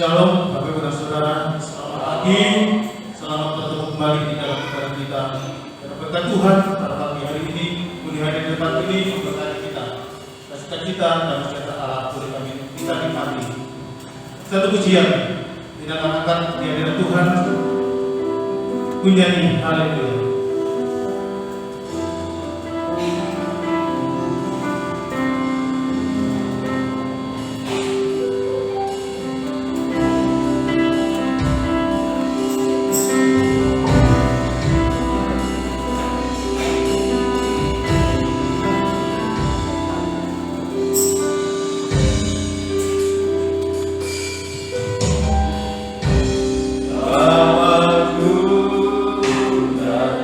Shalom, Bapak Ibu dan Saudara. Selamat pagi, selamat bertemu kembali di dalam ibadah kita. Dan berkat Tuhan pada pagi hari ini, boleh hadir di tempat ini memberkati kita. Dan sukacita dan sejahtera Allah boleh kami kita nikmati. Satu pujian tidak mengangkat kehadiran Tuhan. Kunyanyi, haleluya. Selamat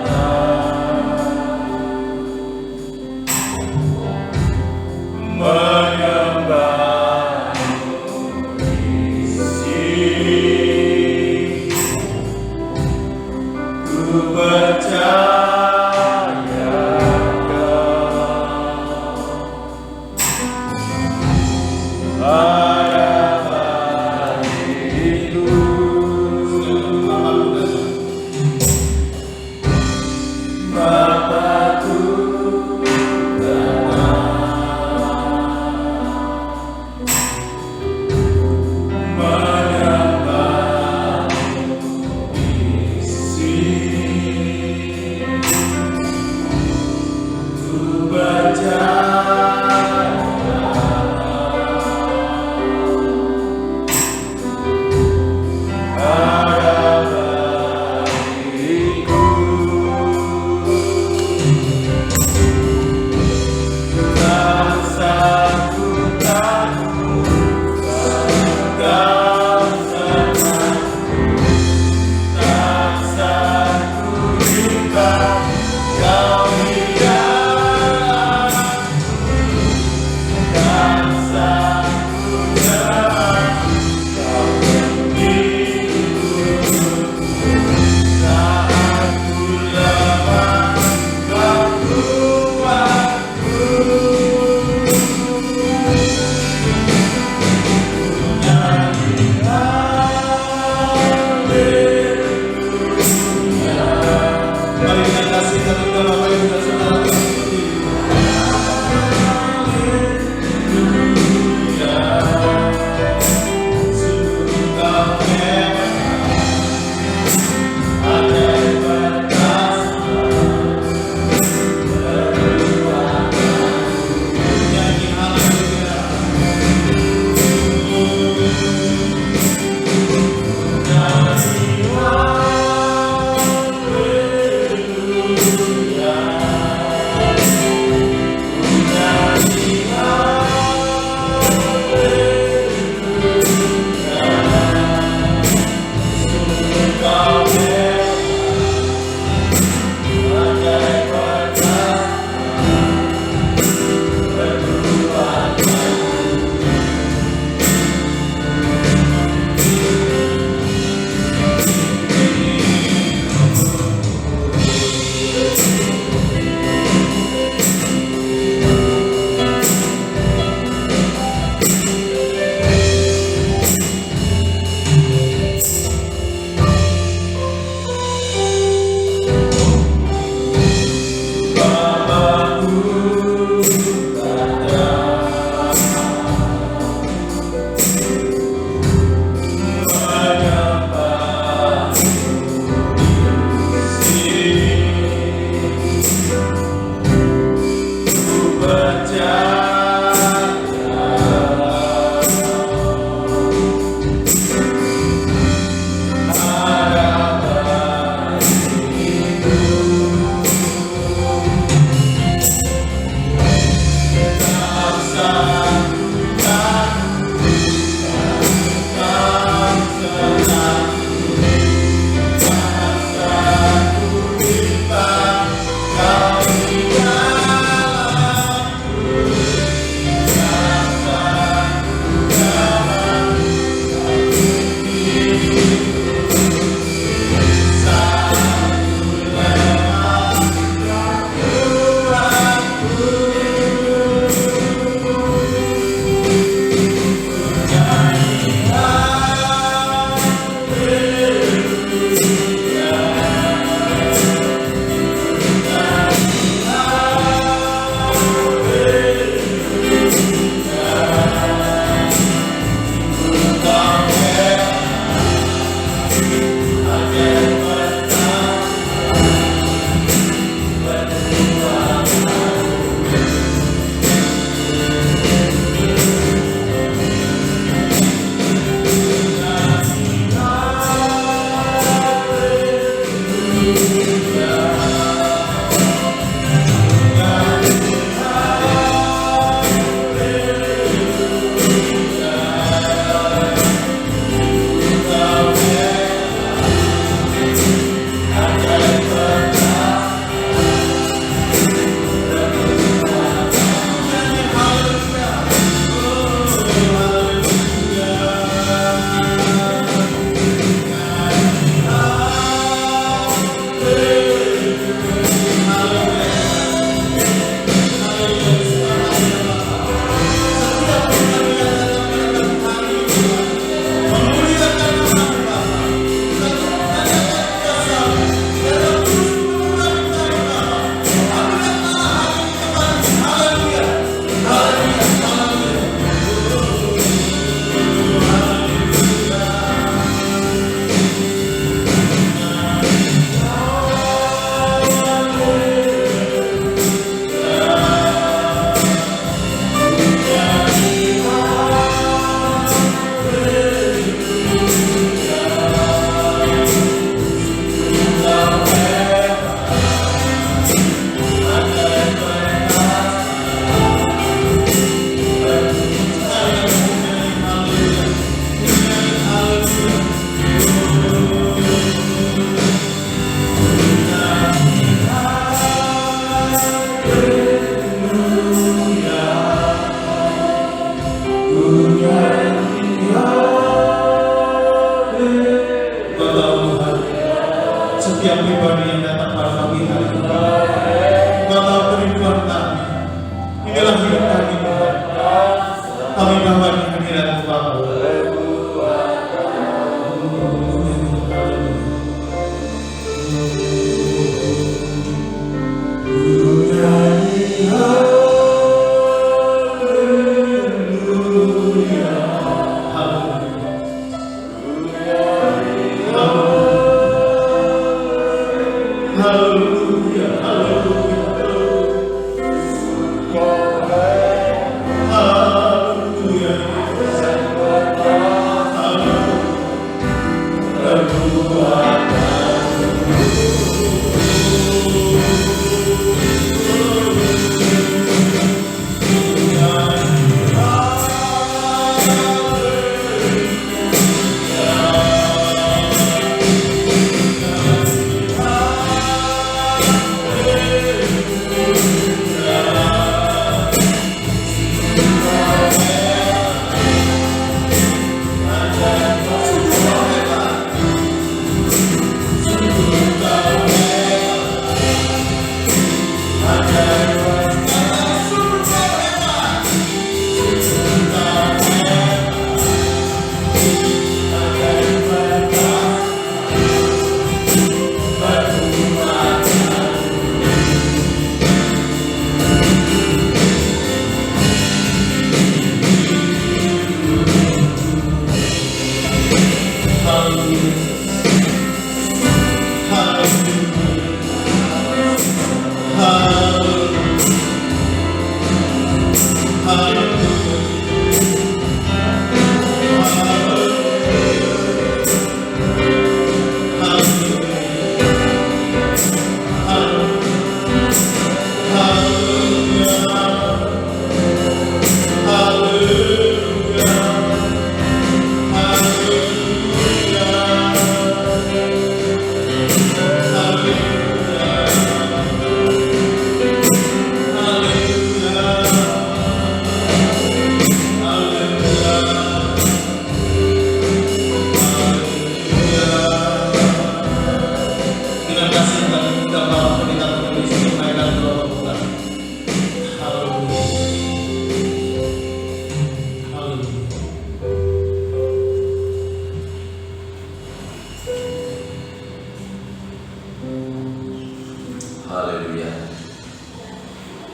Haleluya.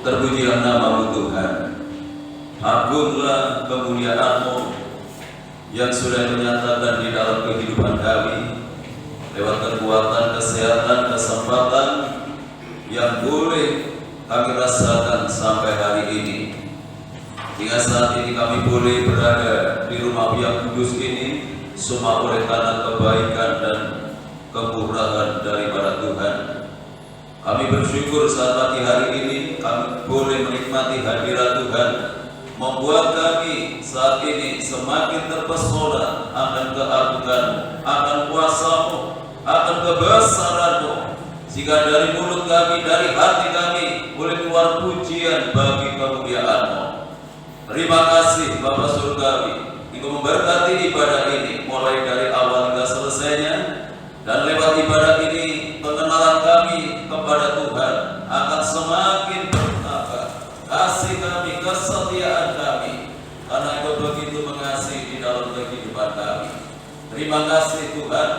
Terpujilah nama-Mu Tuhan. Agunglah kemuliaan-Mu yang sudah dinyatakan di dalam kehidupan kami lewat kekuatan, kesehatan, kesempatan yang boleh kami rasakan sampai hari ini. Hingga saat ini kami boleh berada di rumah yang kudus ini, semua oleh karena kebaikan dan kemurahan daripada Tuhan. Kami bersyukur saat pagi hari ini kami boleh menikmati hadirat Tuhan, membuat kami saat ini semakin terpesona akan keagungan, akan kuasa-Mu, akan kebesaran-Mu, sehingga dari mulut kami, dari hati kami boleh keluar pujian bagi kemuliaan-Mu. Terima kasih Bapa Surgawi, Engkau memberkati ibadah ini mulai dari awal hingga selesainya, dan lewat ibadah ini pengenalan kami kepada Tuhan akan semakin bertambah. Kasih kami, kesetiaan kami, karena Engkau begitu mengasihi di dalam kehidupan kami. Terima kasih Tuhan.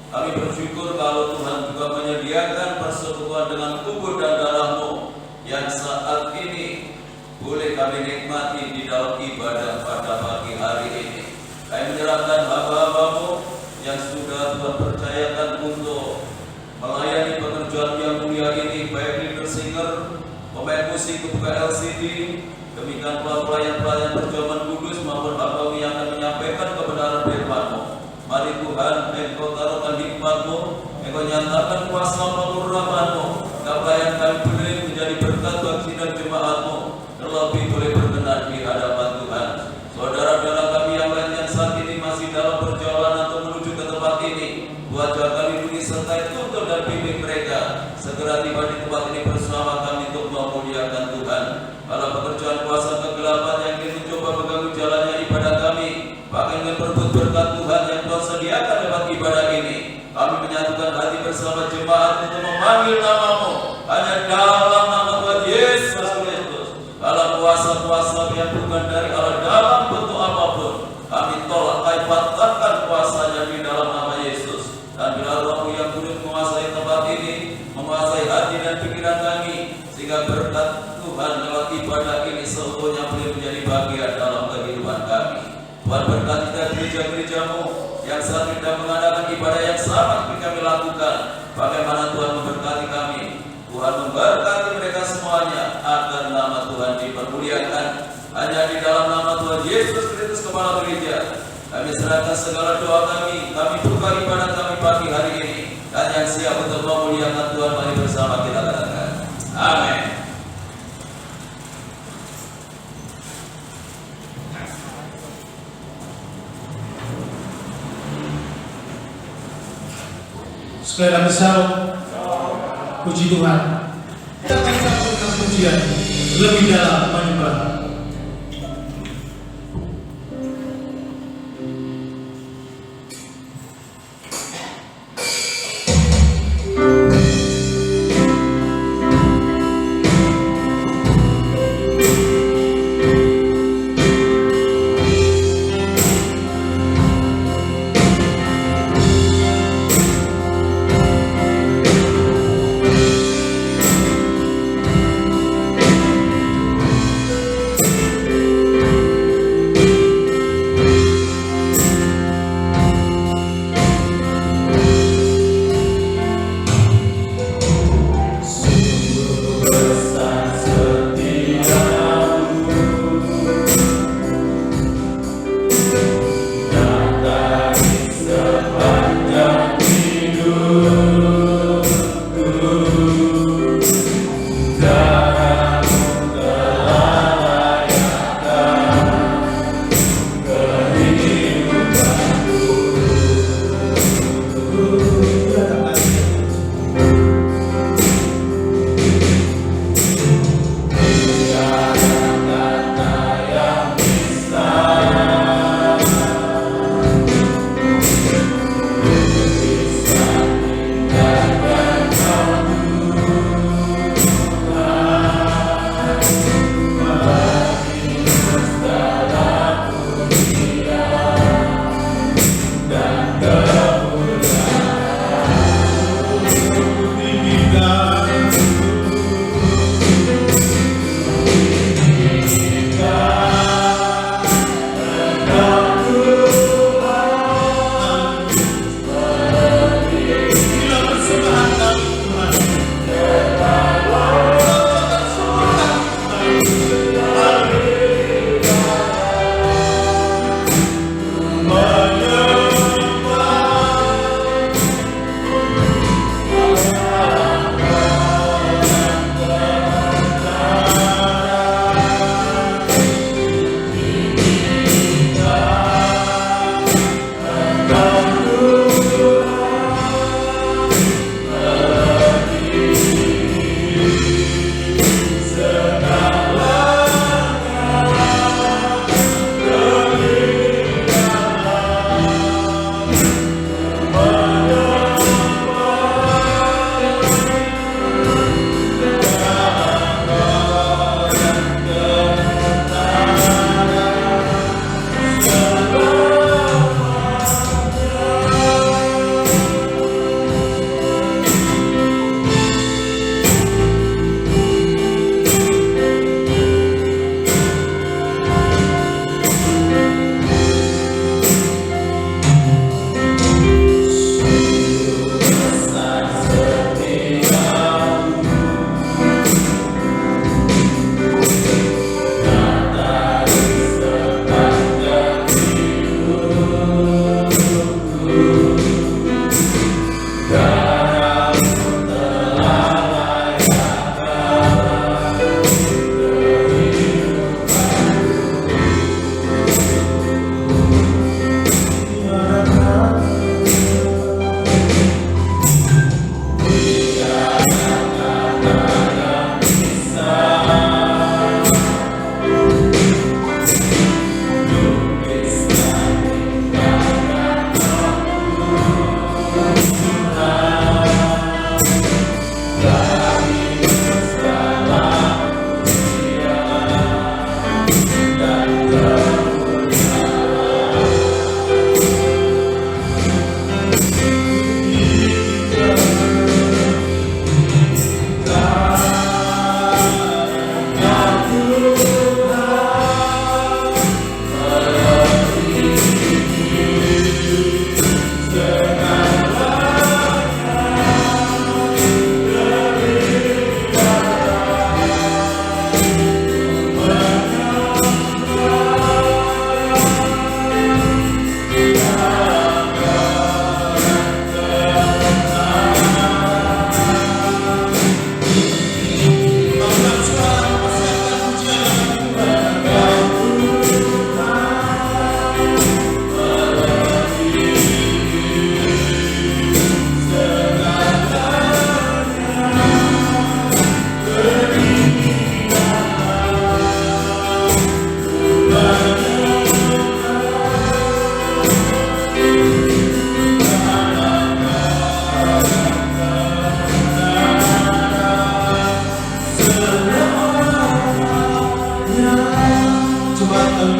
Kami bersyukur kalau Tuhan juga menyediakan persekutuan dengan tubuh dan darah-Mu yang saat ini boleh kami nikmati di dalam ibadah pada pagi hari ini. Kami menyerahkan hamba-hamba-Mu yang sudah Tuhan percayakan untuk melayani pekerjaan yang mulia ini, baik leader singer, pemain musik, kebuka LCD, demikian pula pelayan-pelayan perjamuan kudus maupun hamba-Mu yang akan menyampaikan kebenaran firman-Mu. Mari Tuhan, Engkau taruhkan hikmat-Mu, Engkau nyatakan kuasa pemurnian-Mu, pelayan kami boleh menjadi berkat bagi dan jemaat-Mu, terlebih boleh berkenan di hadapan Tuhan. Saudara-saudara kami yang lain yang saat ini masih dalam perjalanan untuk menuju ke tempat ini, Tuhan jaga lindungi sertai tuntun dan bimbing mereka segera tiba di tempat ini bersama kami untuk memuliakan Tuhan. Kalau pekerjaan kuasa kegelapan yang ingin mencoba mengganggu jalannya ibadah kami, bahkan ingin berebut berkat Tuhan yang Tuhan sediakan lewat ibadah ini, kami menyatukan hati bersama jemaat untuk memanggil nama-Mu hanya dalam nama Tuhan Yesus Kristus. Dalam kuasa-kuasa yang bukan dari Allah dalam bentuk apapun, kami tolak, kami patahkan kuasanya di dalam nama Yesus. Dan bila Roh-Mu yang kudus menguasai tempat ini, menguasai hati dan pikiran kami, sehingga berkat Tuhan lewat ibadah ini seluruhnya boleh menjadi bagian dalam kehidupan kami. Tuhan berkati gereja-gereja-Mu yang saat ini mengadakan ibadah yang sama seperti kami lakukan. Bagaimana Tuhan memberkati kami, Tuhan memberkati mereka semuanya agar nama Tuhan dipermuliakan. Hanya di dalam nama Tuhan Yesus Kristus Kepala Gereja, kami serahkan segala doa kami buka ibadah kami pagi hari ini, dan yang siap untuk memuliakan Tuhan, mari bersama kita katakan amin. Sekali lagi salam, puji Tuhan. Kita akan sambungkan pujian lebih dalam menyembah.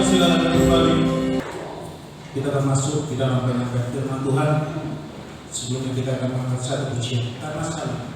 persilakan kembali. Kita akan masuk di dalam penyampaian firman Tuhan. Sebelumnya kita akan mengangkat satu pujian karena sekali.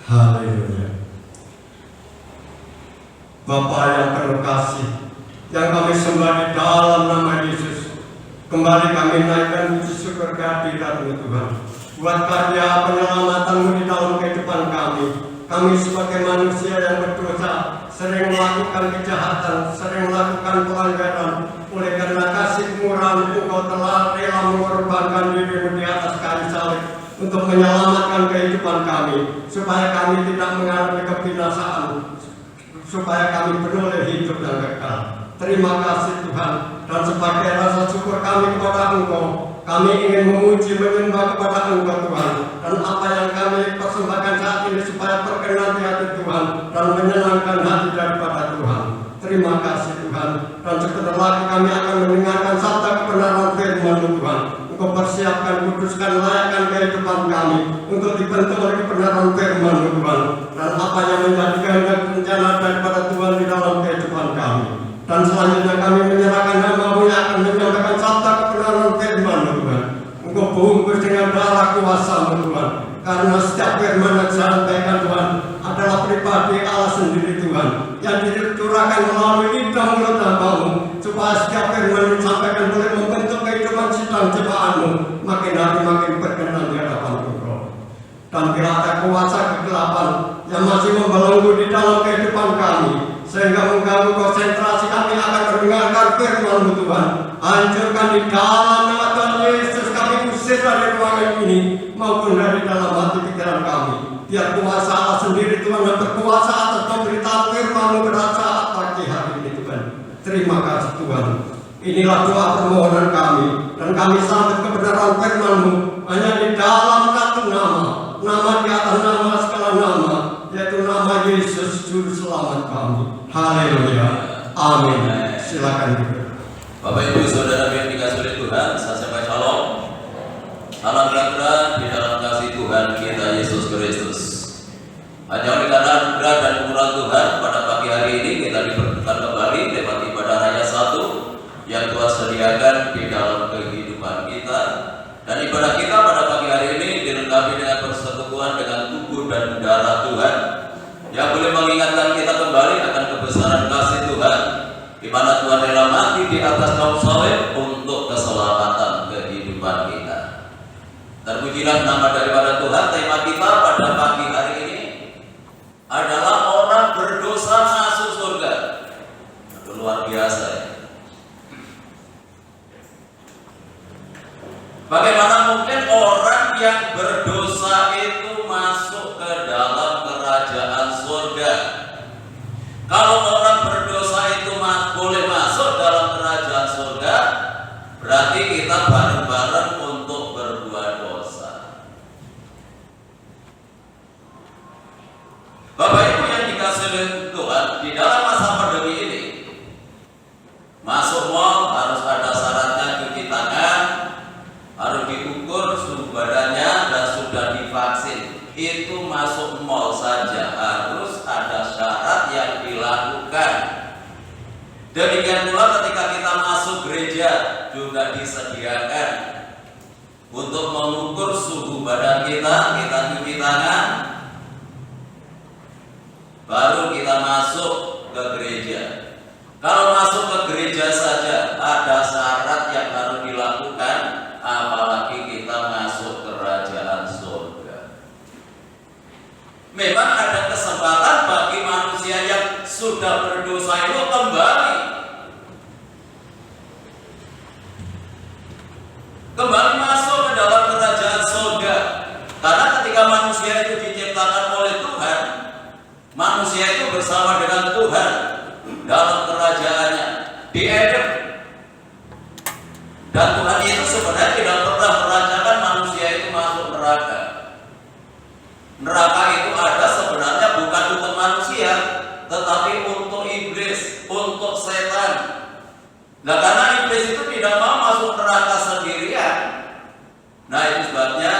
Haleluya. Bapa yang terkasih, yang kami sembah di dalam nama Yesus, kembali kami naikkan puji syukur kehadirat-Mu Tuhan, buat karya penyelamatan-Mu di dalam kehidupan kami. Kami sebagai manusia yang berdosa, sering melakukan kejahatan, sering melakukan pelanggaran. Oleh karena kasih murah Engkau telah rela mengorbankan diri-Mu di atas kayu salib untuk menyelamatkan kehidupan kami, supaya kami tidak mengalami kebinasaan, supaya kami beroleh hidup yang kekal. Terima kasih Tuhan, dan sebagai rasa syukur kami kepada Engkau, kami ingin memuji menyembah kepada Engkau Tuhan, dan apa yang kami persembahkan saat ini supaya berkenan di hati Tuhan dan menyenangkan hati daripada Tuhan. Terima kasih Tuhan, dan sebentar lagi kami akan mendengarkan sabda kebenaran firman Tuhan. Engkau persiapkan, kuduskan, layakkan kehidupan kami untuk dibentuk oleh kebenaran firman Tuhan, dan apa yang menjadi kehendak rencana daripada Tuhan di dalam kehidupan kami. Dan selanjutnya kami menyerahkan hamba-Mu yang akan menyampaikan sabda kebenaran firman Tuhan. Engkau bungkus dengan darah kuasa-Mu Tuhan, karena setiap firman yang disampaikan Tuhan adalah pribadi Allah sendiri Tuhan, yang dicurahkan melalui lidah mulut hamba-Mu, pasca firman disampaikan boleh membentuk kehidupan sidang ciptaanmu makin hari makin berkenan di hadapan Engkau. Dan bila ada kuasa kegelapan yang masih membelenggu di dalam kehidupan kami sehingga mengganggu konsentrasi kami akan mendengarkan firman-Mu Tuhan, hancurkan di dalam nama Tuhan Yesus. Kami usir dari ruangan ini maupun dari dalam hati pikiran kami. Biar kuasa Allah sendiri Tuhan yang berkuasa atas pemberitaan firman-Mu pada saat pagi hari ini Tuhan. Terima kasih Tuhan. Inilah doa permohonan kami, dan kami sambut kebenaran firman-Mu hanya di dalam satu nama di atas nama segala nama, yaitu nama Yesus Juru Selamat kami. Haleluya. Amin. Silakan. Bapak Ibu Saudara yang dikasihi oleh Tuhan, saya sampaikan shalom. Salam sejahtera di dalam kasih Tuhan kita Yesus Kristus. Hanya oleh karena anugerah dan kemurahan Tuhan pada pagi hari ini kita dipertemukan kembali lewat ibadah raya 1 yang Tuhan sediakan di dalam kehidupan kita. Dan ibadah kita pada pagi hari ini dilengkapi dengan persekutuan dengan tubuh dan darah Tuhan yang boleh mengingatkan kita kembali akan kebesaran kasih Tuhan, di mana Tuhan rela mati di atas kayu salib untuk keselamatan kehidupan kita. Terpujilah nama daripada Tuhan. Tema kita pada pagi hari ini adalah orang berdosa masuk surga. Itu luar biasa ya. Bagaimana mungkin orang yang berdosa itu masuk ke dalam kerajaan surga? Kalau orang berdosa itu boleh masuk dalam kerajaan surga, berarti kita bareng-bareng untuk berbuat dosa. Bapak Ibu yang dikasihi oleh Tuhan, di dalam masa pandemi ini, masuk mal harus ada syaratnya, cuci tangan, harus diukur suhu badannya, dan sudah divaksin. Itu masuk mal saja harus ada syarat yang dilakukan. Demikian pula ketika kita masuk gereja juga disediakan untuk mengukur suhu badan kita cuci tangan, baru kita masuk ke gereja. Kalau masuk ke gereja saja ada syarat yang harus dilakukan, apalagi kita masuk kerajaan surga. Memang ada kesempatan bagi manusia yang sudah berdosa itu kembali masuk ke dalam kerajaan surga. Karena ketika manusia itu diciptakan oleh Tuhan, manusia itu bersama dengan Tuhan dalam kerajaannya di Eden. Dan Tuhan itu sebenarnya tidak pernah merancangkan manusia itu masuk neraka. Neraka itu ada sebenarnya bukan untuk manusia, tetapi untuk iblis, untuk setan. Nah, karena iblis itu tidak mau masuk neraka sendirian, nah itu sebabnya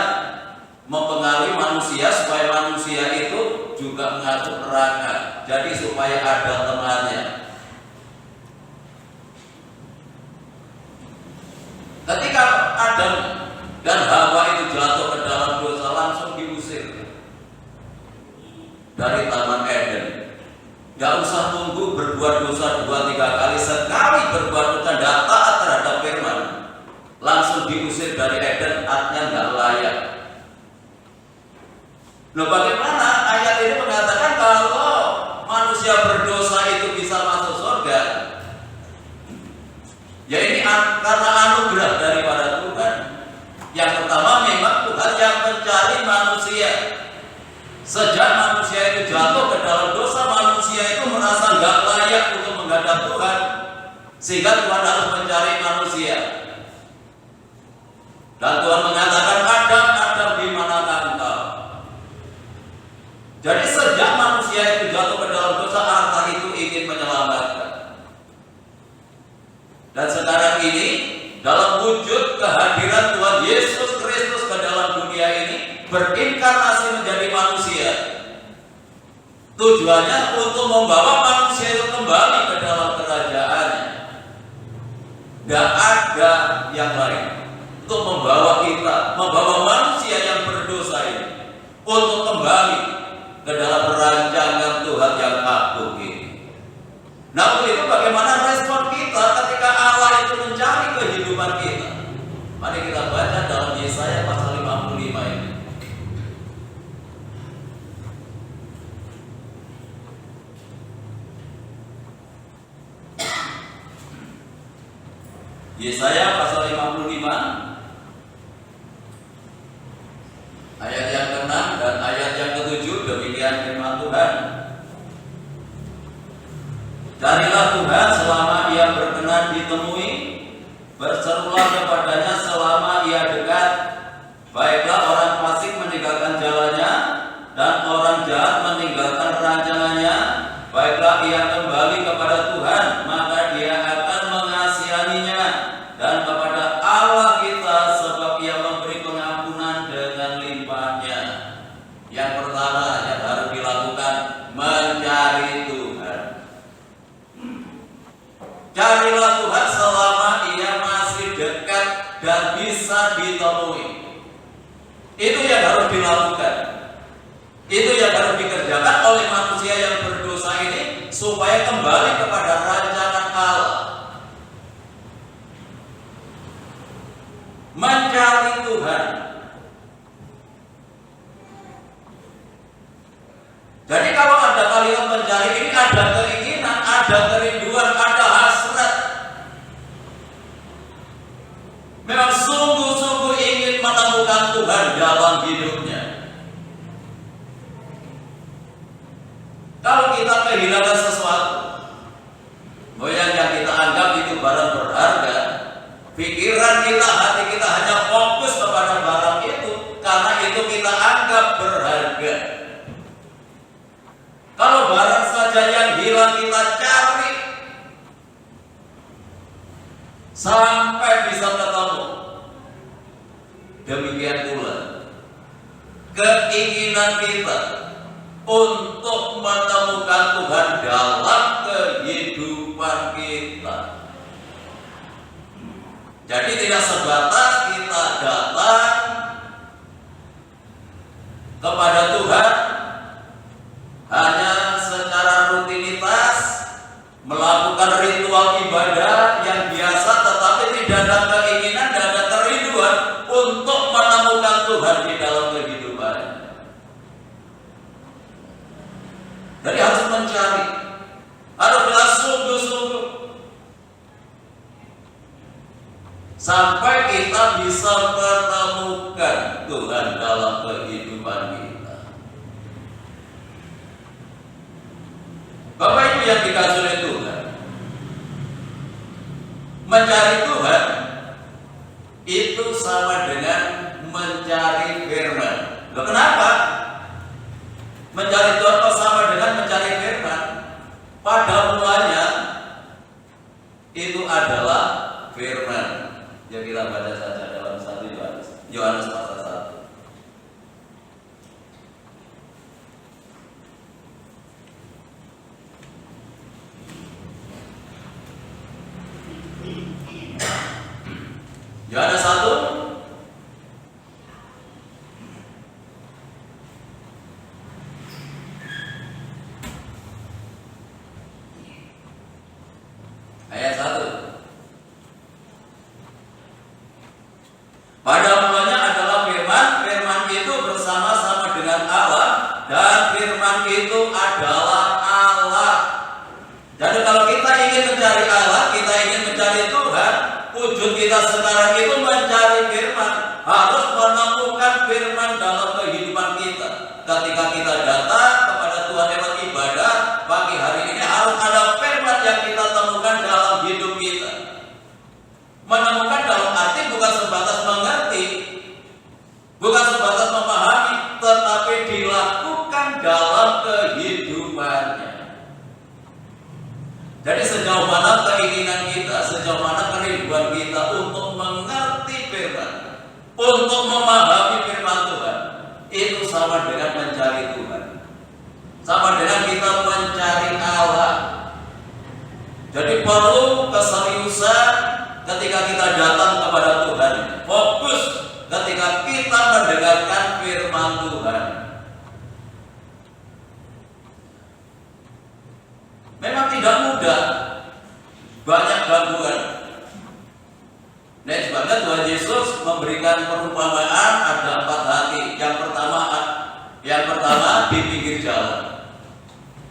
mempengaruhi manusia supaya manusia itu juga masuk neraka. Jadi supaya ada temannya. Ketika Adam dan Hawa itu jatuh ke dalam dosa, langsung diusir dari Taman Eden. Gak usah tunggu berbuat dosa 2-3 kali, sekali berbuat dosa tidak taat terhadap firman, langsung diusir dari Eden, artinya gak layak. Loh, bagaimana ayat ini mengatakan kalau manusia berdosa itu bisa masuk surga? Ya ini karena anugerah daripada Tuhan. Yang pertama, memang Tuhan yang mencari manusia. Sejak manusia itu jatuh ke dalam dosa, manusia itu merasa gak layak untuk menghadap Tuhan, sehingga Tuhan harus mencari manusia. Dan Tuhan mengatakan, Adam, di manakah engkau? Jadi sejak manusia itu jatuh ke dalam dosa, Allah itu ingin menyelamatkan. Dan sekarang ini, dalam wujud kehadiran Tuhan Yesus Kristus ke dalam dunia ini, berinkarnasi menjadi manusia. Tujuannya untuk membawa manusia itu kembali ke dalam kerajaannya. Tidak ada yang lain. Untuk membawa kita, membawa manusia yang berdosa ini untuk kembali ke dalam rancangan Tuhan yang agung ini. Nah, itu bagaimana respon kita ketika kehidupan kita. Mari kita baca dalam Yesaya pasal 55 ini. Yesaya pasal 55 ayat yang ke-6 dan ayat yang ke-7, demikian firman Tuhan. Carilah Tuhan selama ia berkenan ditemui, berserulah kepadanya selama ia dekat. Baiklah orang fasik meninggalkan jalannya, dan orang jahat meninggalkan rancangannya. Baiklah ia kembali kepada Tuhan, maka dia akan mengasihaninya, dan kepada Allah kita, sebab ia memberi pengampunan dengan limpahnya. Yang pertama yang harus dilakukan, mencari Tuhan. Carilah Tuhan selama ia masih dekat dan bisa ditemui. Itu yang harus dilakukan. Itu yang harus dikerjakan oleh manusia yang berdosa ini, supaya kembali kepada rancangan Allah. Mencari Tuhan. Jadi kalau ada kalimat mencari ini, ada keinginan, ada kerinduan, ada hasrat. Memang sungguh-sungguh ingin menemukan Tuhan dalam hidupnya. Kalau kita kehilangan sesuatu, yang kita anggap itu barang berharga, pikiran kita, hati kita hanya fokus kepada barang itu, karena itu kita anggap berharga. Kalau barang saja yang hilang kita cari sampai bisa ketemu. Demikian pula keinginan kita untuk menemukan Tuhan dalam kehidupan kita. Jadi tidak sebatas kita datang kepada Tuhan hanya secara rutinitas, melakukan ritual ibadah yang biasa, tetapi tidak ada keinginan dan ada kerinduan untuk menemukan Tuhan di dalam kehidupan. Jadi harus mencari, harus dengan sungguh-sungguh, sampai kita bisa menemukan Tuhan dalam kehidupan kita. Bapak Ibu yang dikasihi oleh Tuhan, mencari Tuhan itu sama dengan mencari firman. Loh, kenapa? Mencari Tuhan sama dengan mencari firman. Pada mulanya itu adalah firman. Ya, kita baca saja dalam 1 Yohanes pasal 1. Yohanes 1 ayat 1. Pada mulanya adalah firman, firman itu bersama-sama dengan Allah, dan firman itu adalah Allah. Jadi kalau kita ingin mencari Allah, kita ingin mencari Tuhan, wujud kita sekarang itu mencari firman, harus menemukan firman dalam kehidupan kita. Ketika kita datang kepada Tuhan lewat ibadah pagi hari ini, harus ada firman yang kita temukan dalam hidup kita. Menemukan dalam arti bukan sebatas mengerti, bukan sebatas memahami, tetapi dilakukan dalam kehidupannya. Jadi sejauh mana keinginan kita, sejauh mana kerinduan kita untuk mengerti firman, untuk memahami firman Tuhan, itu sama dengan mencari Tuhan, sama dengan kita mencari Allah. Jadi perlu keseriusan ketika kita datang kepada Tuhan, fokus ketika kita mendengarkan firman Tuhan. Memang tidak mudah, banyak gangguan. sebabnya Tuhan Yesus memberikan perumpamaan ada 4 hati. Yang pertama di pinggir jalan.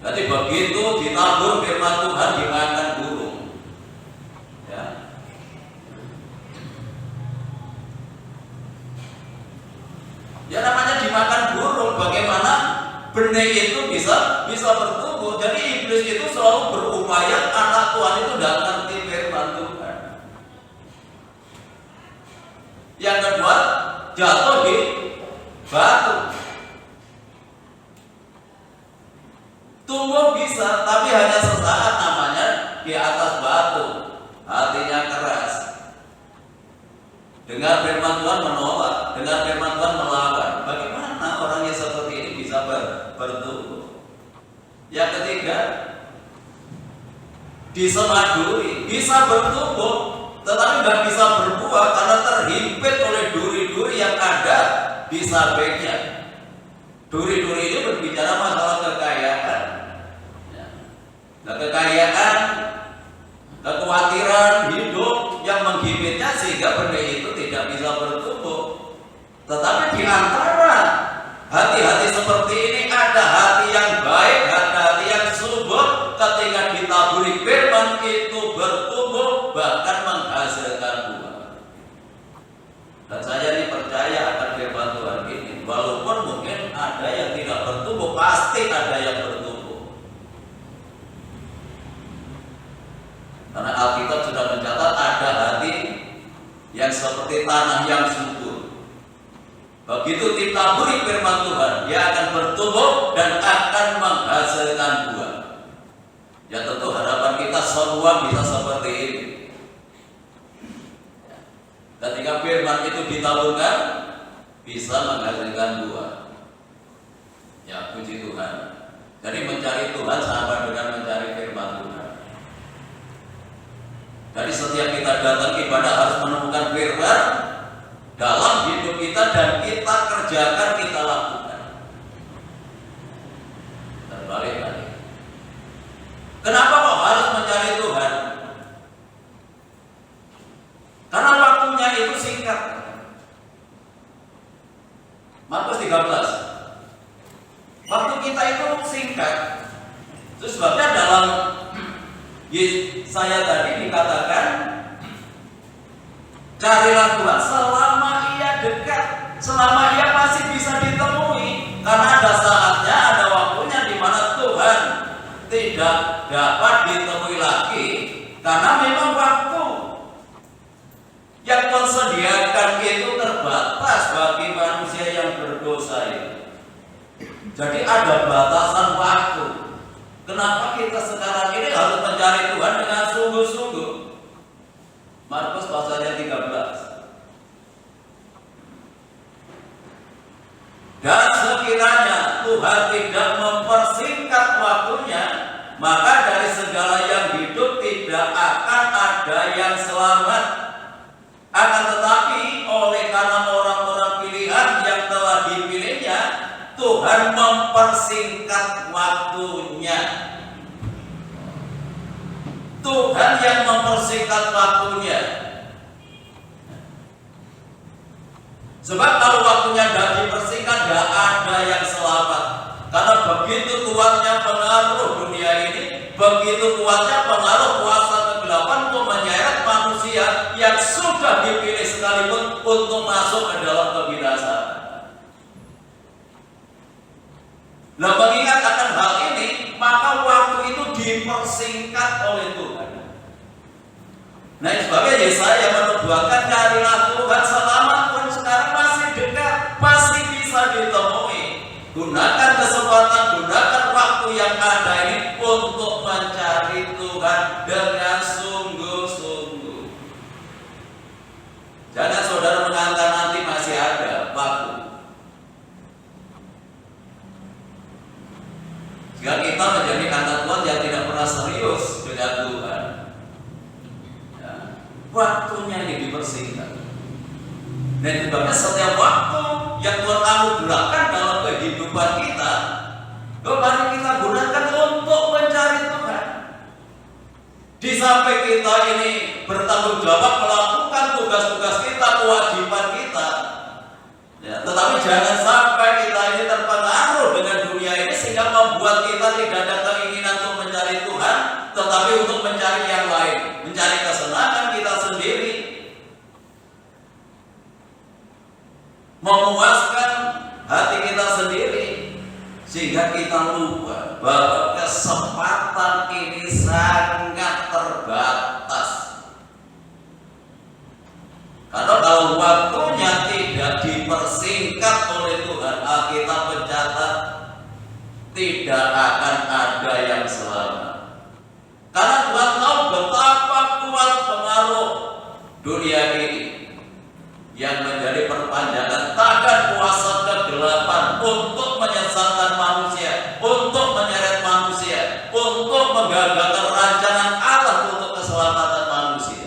Jadi begitu ditabur firman Tuhan dimakan burung. Ya. Ya namanya dimakan burung. Bagaimana benih itu bisa bertumbuh? Jadi iblis itu selalu berupaya anak Tuhan itu tidak ngerti firman Tuhan. Yang kedua, jatuh di batu. Tumbuh bisa, tapi hanya sesaat, namanya di atas batu. Hatinya keras. Dengar firman Tuhan menolak, dengar firman Tuhan melawan. Bagaimana orang yang seperti ini bisa bertumbuh? Yang ketiga, disemaduri, bisa bertumbuh, tetapi tidak bisa berbuah karena terhimpit oleh duri-duri yang ada di sampingnya. Duri-duri ini berbicara masalah kekayaan. Nah, kekayaan, kekhawatiran hidup yang menggigitnya sehingga benih itu tidak bisa bertumbuh. Tetapi di antara hati-hati seperti ini ada hati yang baik, ada hati yang subur. Ketika ditaburi firman itu bertumbuh, bahkan menghasilkan buah. Dan saya ini percaya akan firman Tuhan ini. Walaupun mungkin ada yang tidak bertumbuh, pasti ada yang bertumbuh. Karena Alkitab sudah mencatat ada hati yang seperti tanah yang subur. Begitu ditaburi firman Tuhan, dia akan bertumbuh dan akan menghasilkan buah. Ya tentu harapan kita semua bisa seperti ini. Ketika firman itu ditaburkan, bisa menghasilkan buah. Ya puji Tuhan. Jadi mencari Tuhan sama dengan mencari firman Tuhan. Jadi setiap kita datang ibadah harus menemukan firman dalam hidup kita dan kita kerjakan, kita lakukan. Terbalik lagi. Kenapa kok harus mencari Tuhan? Karena waktunya itu singkat. Markus 13. Waktu kita itu singkat. Itu sebabnya dalam saya tadi dikatakan, carilah Tuhan selama ia dekat, selama ia masih bisa ditemui. Karena ada saatnya, ada waktunya di mana Tuhan tidak dapat ditemui lagi, karena memang waktu yang Tuhan sediakan itu terbatas bagi manusia yang berdosa itu. Jadi ada batasan waktu. Kenapa kita sekarang ini harus mencari Tuhan dengan sungguh-sungguh? Markus pasalnya 13. Dan sekiranya Tuhan tidak mempersingkat waktunya, maka dari segala yang hidup tidak akan ada yang selamat. Akan tetapi oleh karena orang-orang pilihan yang telah dipilihnya, Tuhan mempersingkat waktunya. Tuhan yang mempersingkat waktunya. Sebab kalau waktunya tidak dipersingkat, tidak ada yang selamat. Karena begitu kuatnya pengaruh dunia ini, begitu kuatnya pengaruh kuasa kegelapan untuk menyeret manusia yang sudah dipilih sekalipun untuk masuk ke dalam kebinasaan. Nah, mengingat akan hal ini, maka waktu itu dipersingkat oleh Tuhan. Nah, sebabnya Yesaya menubuatkan, carilah Tuhan selama Tuhan sekarang masih dekat, masih bisa ditemui. Gunakan kesempatan, gunakan waktu yang ada ini untuk mencari Tuhan dengan sungguh-sungguh. Jangan saudara menganggap nanti masih ada waktu. Jika kita menjadi anak Tuhan yang tidak pernah serius dengan Tuhan, ya, waktunya ini dipersingkat. Dan sebabnya setiap waktu yang Tuhan anugerahkan dalam kehidupan kita, mari kita gunakan untuk mencari Tuhan. Di samping kita ini bertanggung jawab melakukan tugas-tugas kita, kewajiban kita. Ya, tetapi jangan sampai kita ini terpengaruh dengan dunia ini sehingga membuat kita tidak ada keinginan untuk mencari Tuhan, tetapi untuk mencari yang lain, mencari kesenangan kita sendiri, memuaskan hati kita sendiri, sehingga kita lupa bahwa kesempatan ini sangat terbatas. Karena kalau waktunya tidak dipersingkat oleh Tuhan, Alkitab mencatat tidak akan ada yang selamat. Karena Tuhan tahu betapa kuat pengaruh dunia ini yang menjadi perpanjangan tangan kuasa kegelapan untuk menyesatkan manusia, untuk menyeret manusia, untuk menggagalkan rancangan Allah untuk keselamatan manusia.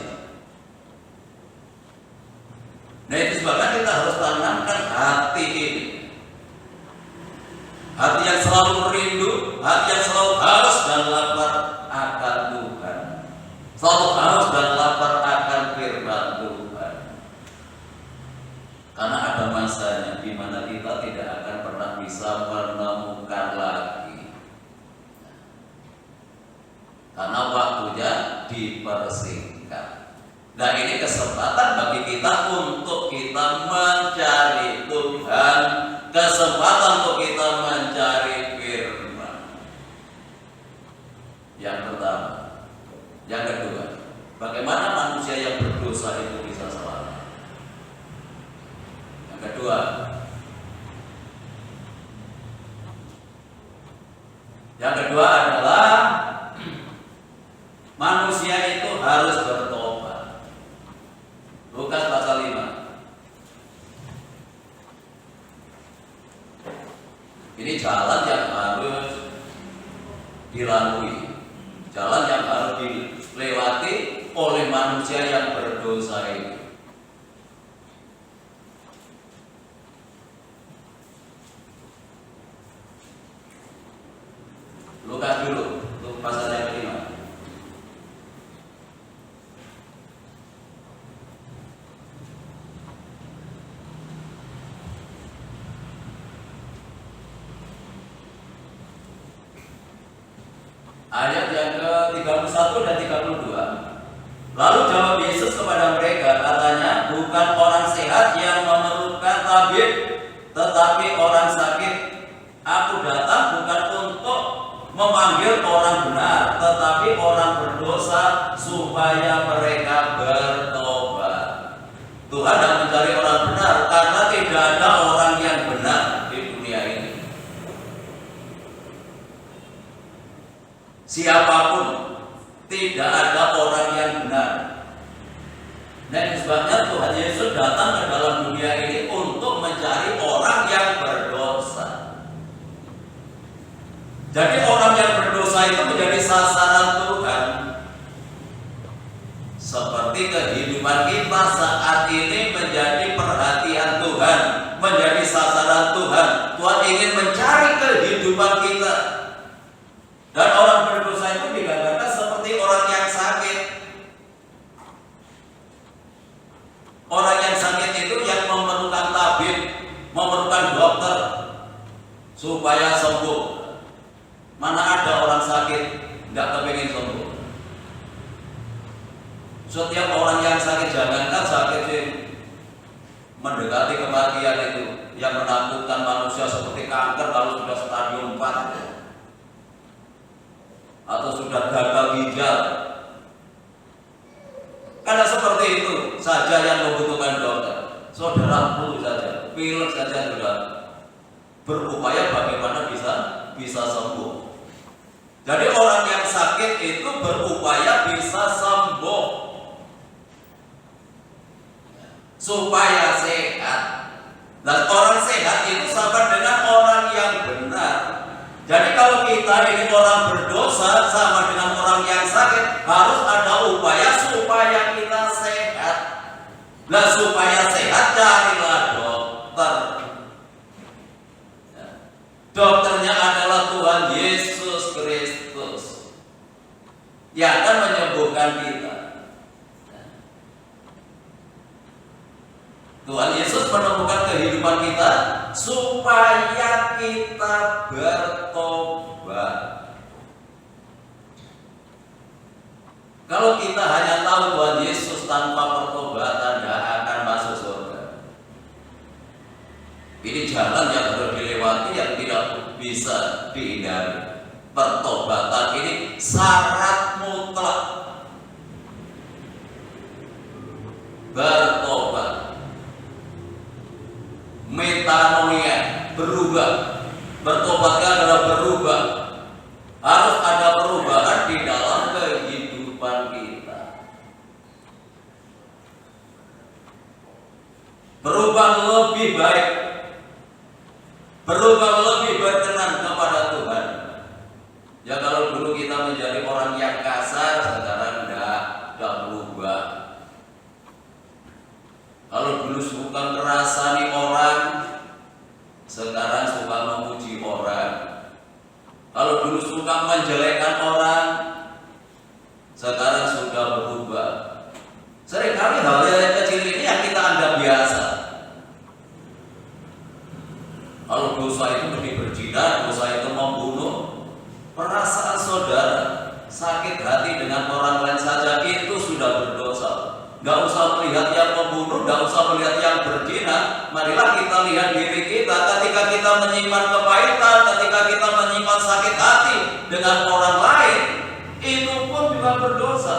Nah, itu sebabnya kita harus tanamkan hati ini, hati yang selalu rindu, hati yang selalu haus dan lapar akan Tuhan, selalu haus dan lapar akan firman Tuhan. Karena ada masanya di mana kita tidak akan pernah bisa menemukan lagi, karena waktunya dipersingkat. Nah, ini kesempatan bagi kita untuk kita mencari Tuhan, kesempatan untuk kita mencari firman. Yang pertama. Yang kedua, bagaimana manusia yang berdosa itu bisa selamat? Yang kedua, adalah manusia itu harus bertobat. Lukas pasal 5. Ini jalan yang harus dilalui, jalan yang harus dilewati oleh manusia yang berdosa ini. Lukas dulu, pasal yang kelima. Ayat yang ke-31 dan 32. Lalu jawab Yesus kepada mereka, katanya, bukan orang sehat yang memerlukan tabib, tetapi orang sakit. Aku datang bukan untuk memanggil orang benar, tetapi orang berdosa supaya mereka bertobat. Tuhan tidak mencari orang benar karena tidak ada orang yang benar di dunia ini. Siapapun, tidak ada orang yang benar. Dan sebabnya Tuhan Yesus datang ke dalam dunia ini untuk mencari orang yang berdosa. Jadi orang yang berdosa itu menjadi sasaran Tuhan. Seperti kehidupan kita saat ini menjadi perhatian Tuhan, menjadi sasaran Tuhan. Tuhan ingin mencari kehidupan kita. Dan orang berdosa itu digambarkan seperti orang yang sakit. Orang yang sakit itu yang memerlukan tabib, memerlukan dokter supaya sembuh. Mana ada orang sakit nggak kepingin sembuh? Setiap orang yang sakit, jangankan sakit sih mendekati kematian itu, yang menakutkan manusia seperti kanker kalau sudah stadium 4 atau sudah gagal ginjal. Karena seperti itu saja yang membutuhkan dokter. Saudara perlu saja, pilek saja sudah berupaya bagaimana bisa sembuh. Jadi orang yang sakit itu berupaya bisa sembuh supaya sehat. Dan orang sehat itu sama dengan orang yang benar. Jadi kalau kita ini orang berdosa sama dengan orang yang sakit, harus ada upaya supaya kita sehat. Nah, supaya sehat carilah dokter. Dokternya adalah Tuhan Yesus Kristus yang akan menyembuhkan kita. Tuhan Yesus menemukan kehidupan kita supaya kita bertobat. Kalau kita hanya tahu Tuhan Yesus tanpa pertobatan, tidak akan masuk surga. Ini jalan yang harus dilewati, yang tidak bisa dihindari. Pertobatan ini syarat mutlak. Bertobat, metanoia, berubah. Bertobatnya adalah berubah. Harus ada perubahan di dalam kehidupan kita. Berubah lebih baik, berubah lebih berkenan kepada Tuhan. Ya, kalau dulu kita menjadi orang yang kasar, sekarang tidak berubah. Kalau dulu suka ngerasani orang, sekarang suka memuji orang. Kalau dulu suka menjelekkan orang, sekarang sudah berubah. Seringkali hal yang kecil ini yang kita anggap biasa. Kalau dosa itu menjadi berzina, dosa itu membunuh, perasaan saudara sakit hati dengan orang lain saja itu sudah berdosa. Gak usah melihat yang membunuh, gak usah melihat yang berzina. Marilah kita lihat diri kita. Ketika kita menyimpan kepahitan, ketika kita menyimpan sakit hati dengan orang lain, itu pun juga berdosa.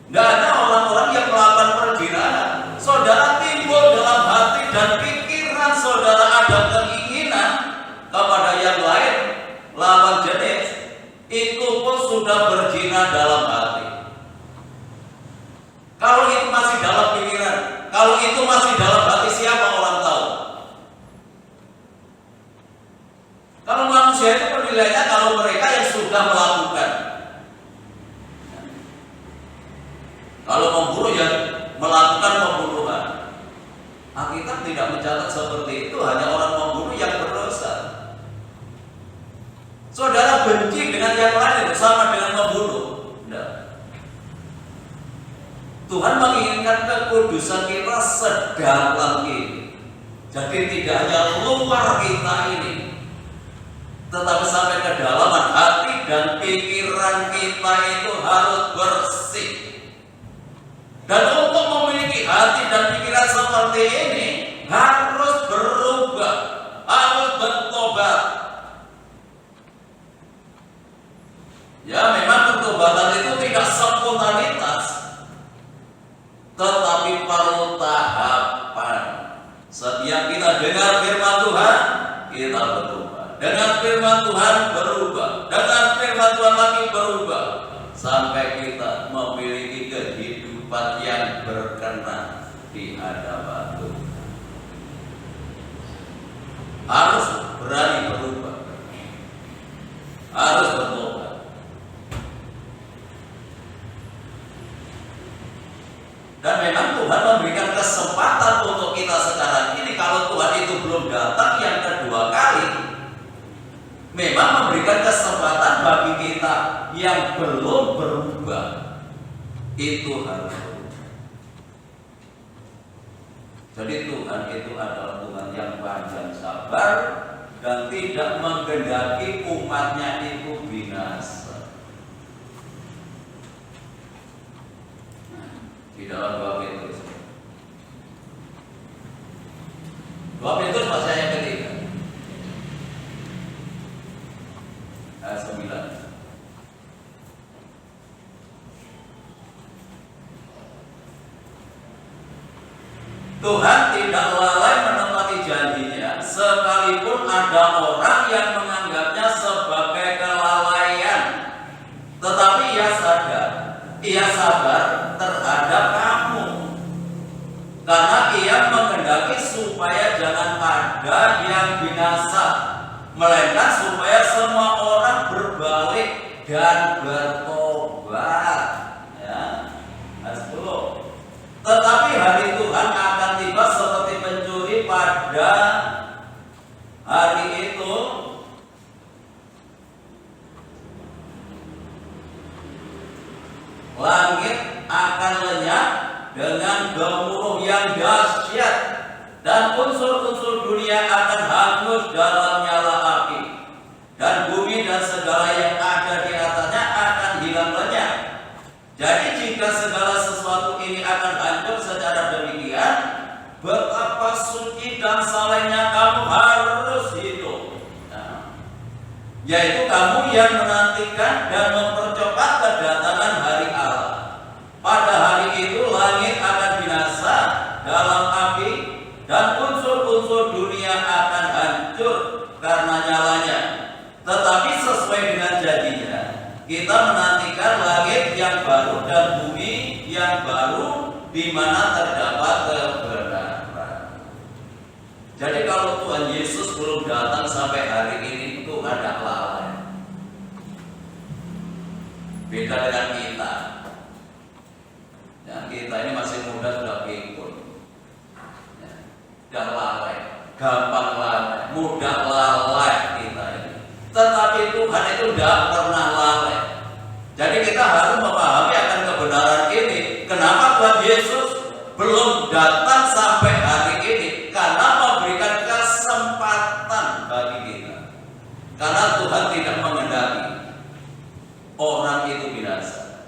Gak ada orang-orang yang melakukan perzinahan. Saudara timbul dalam hati dan pikiran saudara ada keinginan kepada yang lain, lawan jenis, itu pun sudah berzina dalam hati. Kalau itu masih dalam pikiran, kalau itu masih dalam hati, siapa orang tahu? Kalau manusia itu penilaiannya kalau mereka yang sudah melakukan. Kalau membunuh ya melakukan pembunuhan. Alkitab tidak mencatat seperti itu, hanya orang membunuh yang berdosa. Saudara benci dengan yang lain sama dengan membunuh. Tidak. Tuhan menginginkan kekudusan kita sedalam ini. Jadi tidak hanya luar kita ini, tetapi sampai ke kedalaman hati dan pikiran kita itu harus bersih. Dan untuk memiliki hati dan pikiran seperti ini harus berubah, harus bertobat. Ya, memang pertobatan itu tidak spontanitas, tetapi perlu tahapan. Setiap kita dengar firman Tuhan, kita berubah. Dengan firman Tuhan berubah, dengan firman Tuhan lagi berubah, sampai kita memiliki kehidupan yang berkenan di hadapan Tuhan. Harus berani berubah, harus bertobat. Dan memang Tuhan memberikan kesempatan untuk kita sekarang ini. Kalau Tuhan itu belum datang yang kedua kali, memang memberikan kesempatan bagi kita yang belum berubah. Itu harus berubah. Jadi Tuhan itu adalah Tuhan yang panjang sabar dan tidak menghendaki umatnya itu binasa. Di dalam 2 Petrus. 2 Petrus pasal yang ketiga. Ayat 9. Tuhan tidak lalai menepati janjinya, sekalipun ada orang yang menganggapnya sebagai kelalaian. Tetapi ia sabar terhadap kamu, karena ia menghendaki supaya jangan ada yang binasa, melainkan supaya semua orang berbalik dan bertobat. Ya, ayat 10. Tetapi hari Tuhan akan tiba seperti pencuri pada hari itu. langit akan lenyap dengan gemuruh yang dahsyat, dan unsur-unsur dunia akan hangus dalam nyala api, dan bumi dan segala yang ada di atasnya akan hilang lenyap. Jadi jika segala sesuatu ini akan hancur secara demikian, betapa suci dan salehnya kamu harus hidup. Yaitu kamu yang menantikan dan mempercepat kedatangan hari Allah. Pada hari itu langit akan binasa dalam api, dan unsur-unsur dunia akan hancur karena nyalanya. Tetapi sesuai dengan janjinya, kita menantikan langit yang baru dan bumi yang baru di mana terdapat kebenaran. Jadi kalau Tuhan Yesus belum datang sampai hari ini, itu ada lalai. Beda dengan kita. Ya, kita ini masih muda sudah pikun. Ya, sudah lalai, gampang lalai, mudah lalai kita ini. Tetapi Tuhan itu tidak pernah lalai. Jadi kita harus memahami akan kebenaran ini. Kenapa Tuhan Yesus belum datang sampai hari ini? Karena memberikan kesempatan bagi kita. Karena Tuhan tidak menghendaki orang itu binasa.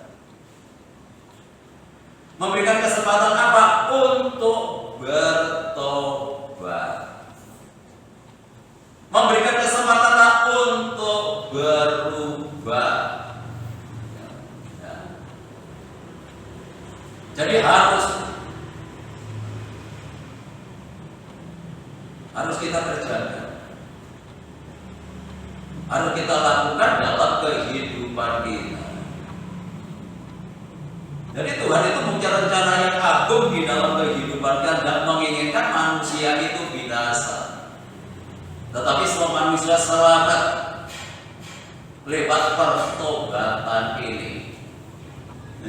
Memberikan kesempatan apa? Untuk bertobat. Memberikan kesempatan untuk berubah. Jadi harus kita kerjakan, harus kita lakukan dalam kehidupan kita. Jadi Tuhan itu punya rencana yang agung di dalam kehidupan kita, dan menginginkan manusia itu binasa, tetapi semua manusia selamat lewat pertobatan ini.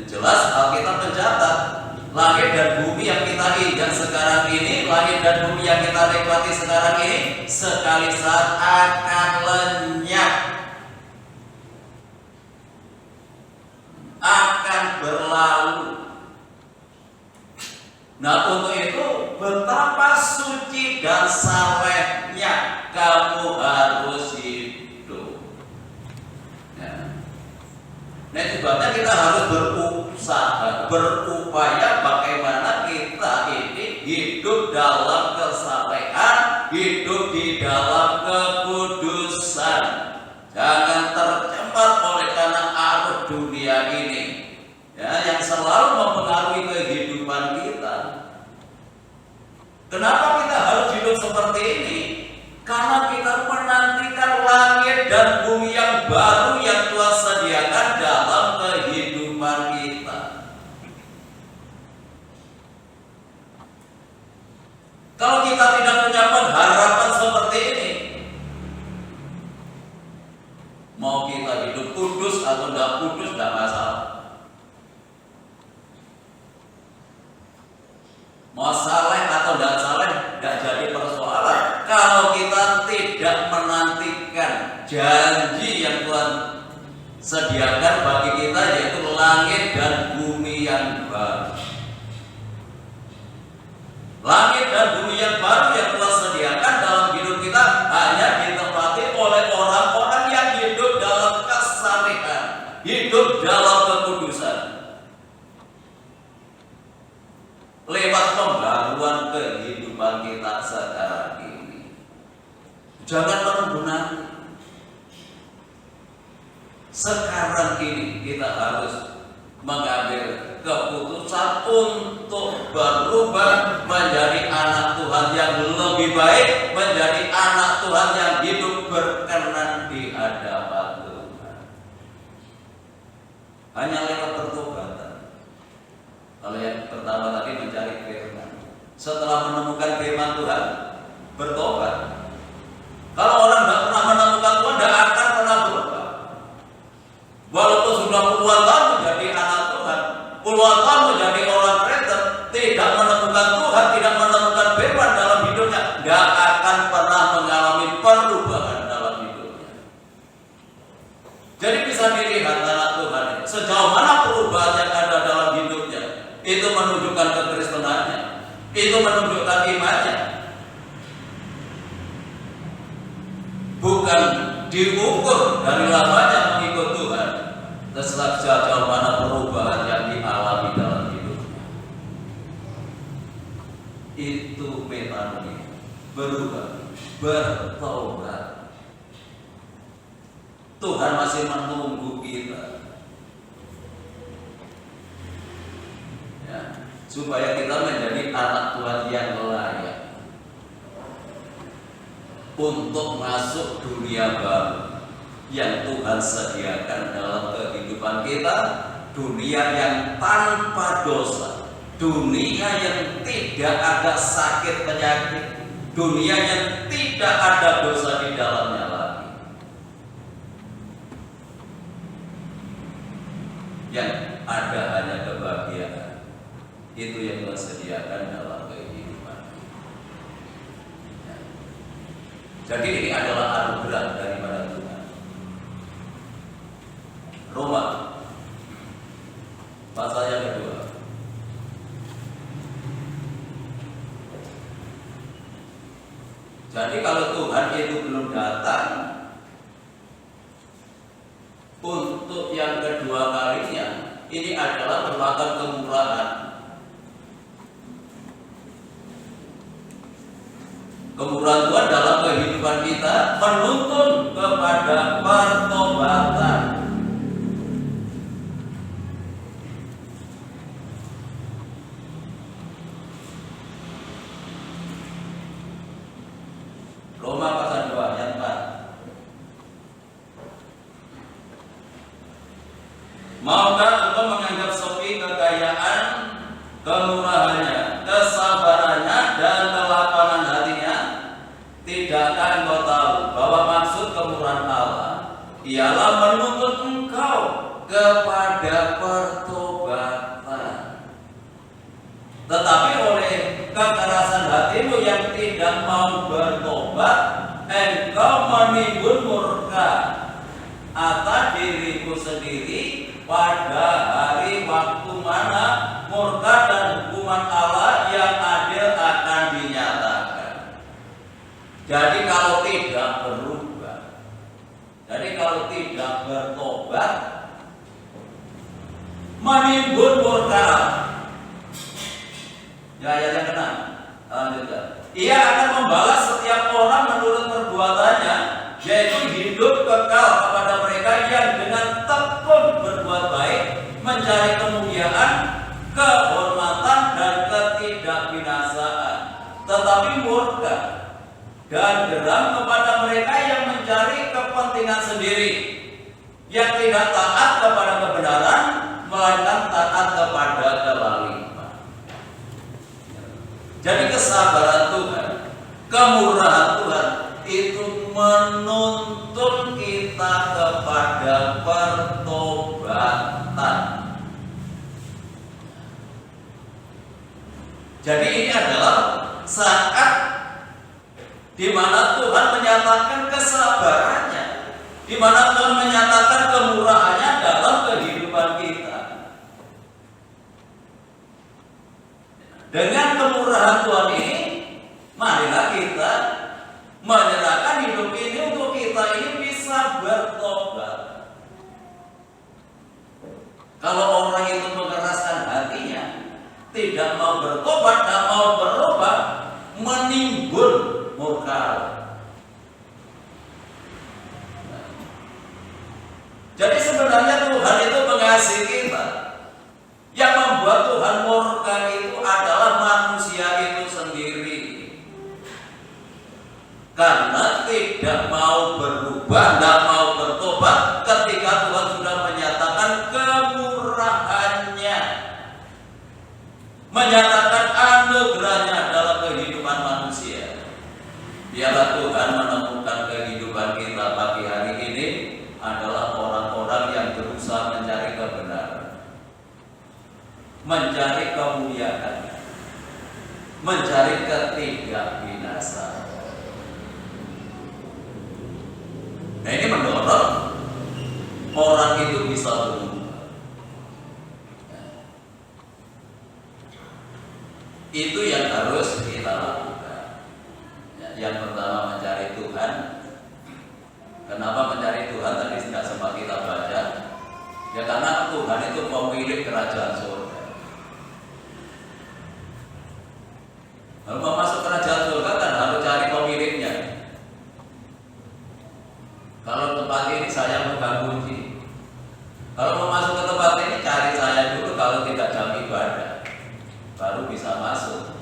Jelas Alkitab mencatat langit dan bumi yang kita injak sekarang ini, langit dan bumi yang kita nikmati sekarang ini, sekali saat akan lenyap, akan berlalu. Nah, untuk itu betapa suci dan salehnya kamu harus hidup. Nah, sebabnya kita harus berusaha, berupaya bagaimana kita ini hidup dalam kesalehan, hidup di dalam kekudusan. Jangan tercemar oleh karena arus dunia ini, ya, yang selalu mempengaruhi kehidupan kita. Kenapa kita harus hidup seperti ini? Karena kita menantikan langit dan bumi yang baru yang Tuhan sediakan dalam kehidupan kita. Kalau kita tidak punya pengharapan seperti ini, mau kita hidup kudus atau tidak kudus tidak masalah. Mau saleh atau tidak saleh tidak jadi persoalan. Kalau kita tidak menantikan janji yang Tuhan sediakan bagi kita, yaitu langit dan bumi yang baru. Langit dan bumi yang baru yang Tuhan sediakan dalam hidup kita hanya ditempati oleh orang-orang yang hidup dalam kesalehan, hidup dalam kekudusan, lewat pembaruan kehidupan kita sekarang ini. Jangan menunggu nanti. Sekarang ini kita harus mengambil keputusan untuk berubah menjadi anak Tuhan yang lebih baik, menjadi anak Tuhan yang hidup berkenan di hadapan Tuhan. Hanya lewat pertobatan. Kalau yang pertama tadi mencari firman, setelah menemukan firman Tuhan, bertobat. Kalau orang tidak pernah menemukan Tuhan, tidak akan pernah berubah. Walaupun sudah puluhan tahun menjadi anak Tuhan, puluhan tahun menjadi orang Kristen, tidak menemukan Tuhan, tidak menemukan firman dalam hidupnya, tidak akan pernah mengalami perubahan dalam hidupnya. Jadi bisa dilihat anak Tuhan, sejauh mana perubahan yang Itu menunjukkan imannya. Bukan diukur dari lamanya mengikut Tuhan, tetapi sejauh mana perubahan yang dialami dalam hidupnya. Itu metanoia, berubah, bertobat. Tuhan masih menunggu kita, ya, supaya kita menjadi anak Tuhan yang layak untuk masuk dunia baru yang Tuhan sediakan dalam kehidupan kita, dunia yang tanpa dosa, dunia yang tidak ada sakit penyakit, dunia yang tidak ada dosa di dalamnya lagi, yang ada hanya kebahagiaan. Itu yang Tuhan sediakan dalam kehidupan. Jadi ini adalah anugerah daripada Tuhan. Roma pasal yang kedua. Jadi kalau Tuhan itu belum datang untuk yang kedua kalinya, ini adalah merupakan kemurahan. Kemurahan Tuhan dalam kehidupan kita menuntun kepada pertobatan. Roma pasal 2 ayat 4. Maukah engkau menganggap sepi kekayaan, kemurahannya, kesabarannya, dan kelapangan hatinya? Tidakkah engkau tahu bahwa maksud kemurahan Allah ialah menuntut engkau kepada pertobatan? Tetapi oleh kekerasan hatimu yang tidak mau bertobat, engkau menimbun murka atas dirimu sendiri pada hari waktu mana murka dan hukuman Allah yang adil akan dinyatakan. Jadi kalau tidak berubah, jadi kalau tidak bertobat, menimbun murka. Ya, yang keenam. Lanjutkan. Ia akan membalas setiap orang menurut perbuatannya, yaitu hidup kekal kepada mereka yang dengan tekun berbuat baik, mencari kemuliaan, kehormatan, dan ketidakbinasaan. Tetapi murka dan geram kepada mereka yang mencari kepentingan sendiri, yang tidak taat kepada kebenaran, melainkan taat kepada kezaliman. Jadi kesabaran Tuhan, kemurahan Tuhan itu menuntun kita kepada pertobatan. Jadi ini adalah saat di mana Tuhan menyatakan kesabarannya, di mana Tuhan menyatakan kemurahannya dalam kehidupan kita. Dengan kemurahan Tuhan ini, marilah kita menyerahkan hidup ini untuk kita ini bisa bertobat. Kalau orang itu mengeraskan hatinya, tidak mau bertobat, tidak mau berubah, menimbun murka. Jadi sebenarnya Tuhan itu mengasihi kita. Yang membuat Tuhan murka itu adalah manusia itu sendiri, karena tidak mau berubah, tidak mau bertobat ketika Tuhan sudah menyatakan kemurahannya, menyatakan anugerahnya dalam kehidupan manusia. Biarlah Tuhan menemukan kehidupan kita pagi hari ini adalah orang-orang yang berusaha mencari kebenaran, mencari kemuliaan, mencari ketidakbinasaan. Nah, ini mendorong orang itu bisa berubah. Itu yang harus kita lakukan. Ya, yang pertama mencari Tuhan. Kenapa mencari Tuhan? Tadi tidak sempat kita baca. Ya karena Tuhan itu pemilik kerajaan surga. Kalau mau masuk kerajaan surga kan harus cari pemiliknya. Kalau tempat ini saya pegang kunci. Kalau mau masuk ke tempat ini cari saya dulu, kalau tidak jam ibadah baru bisa masuk.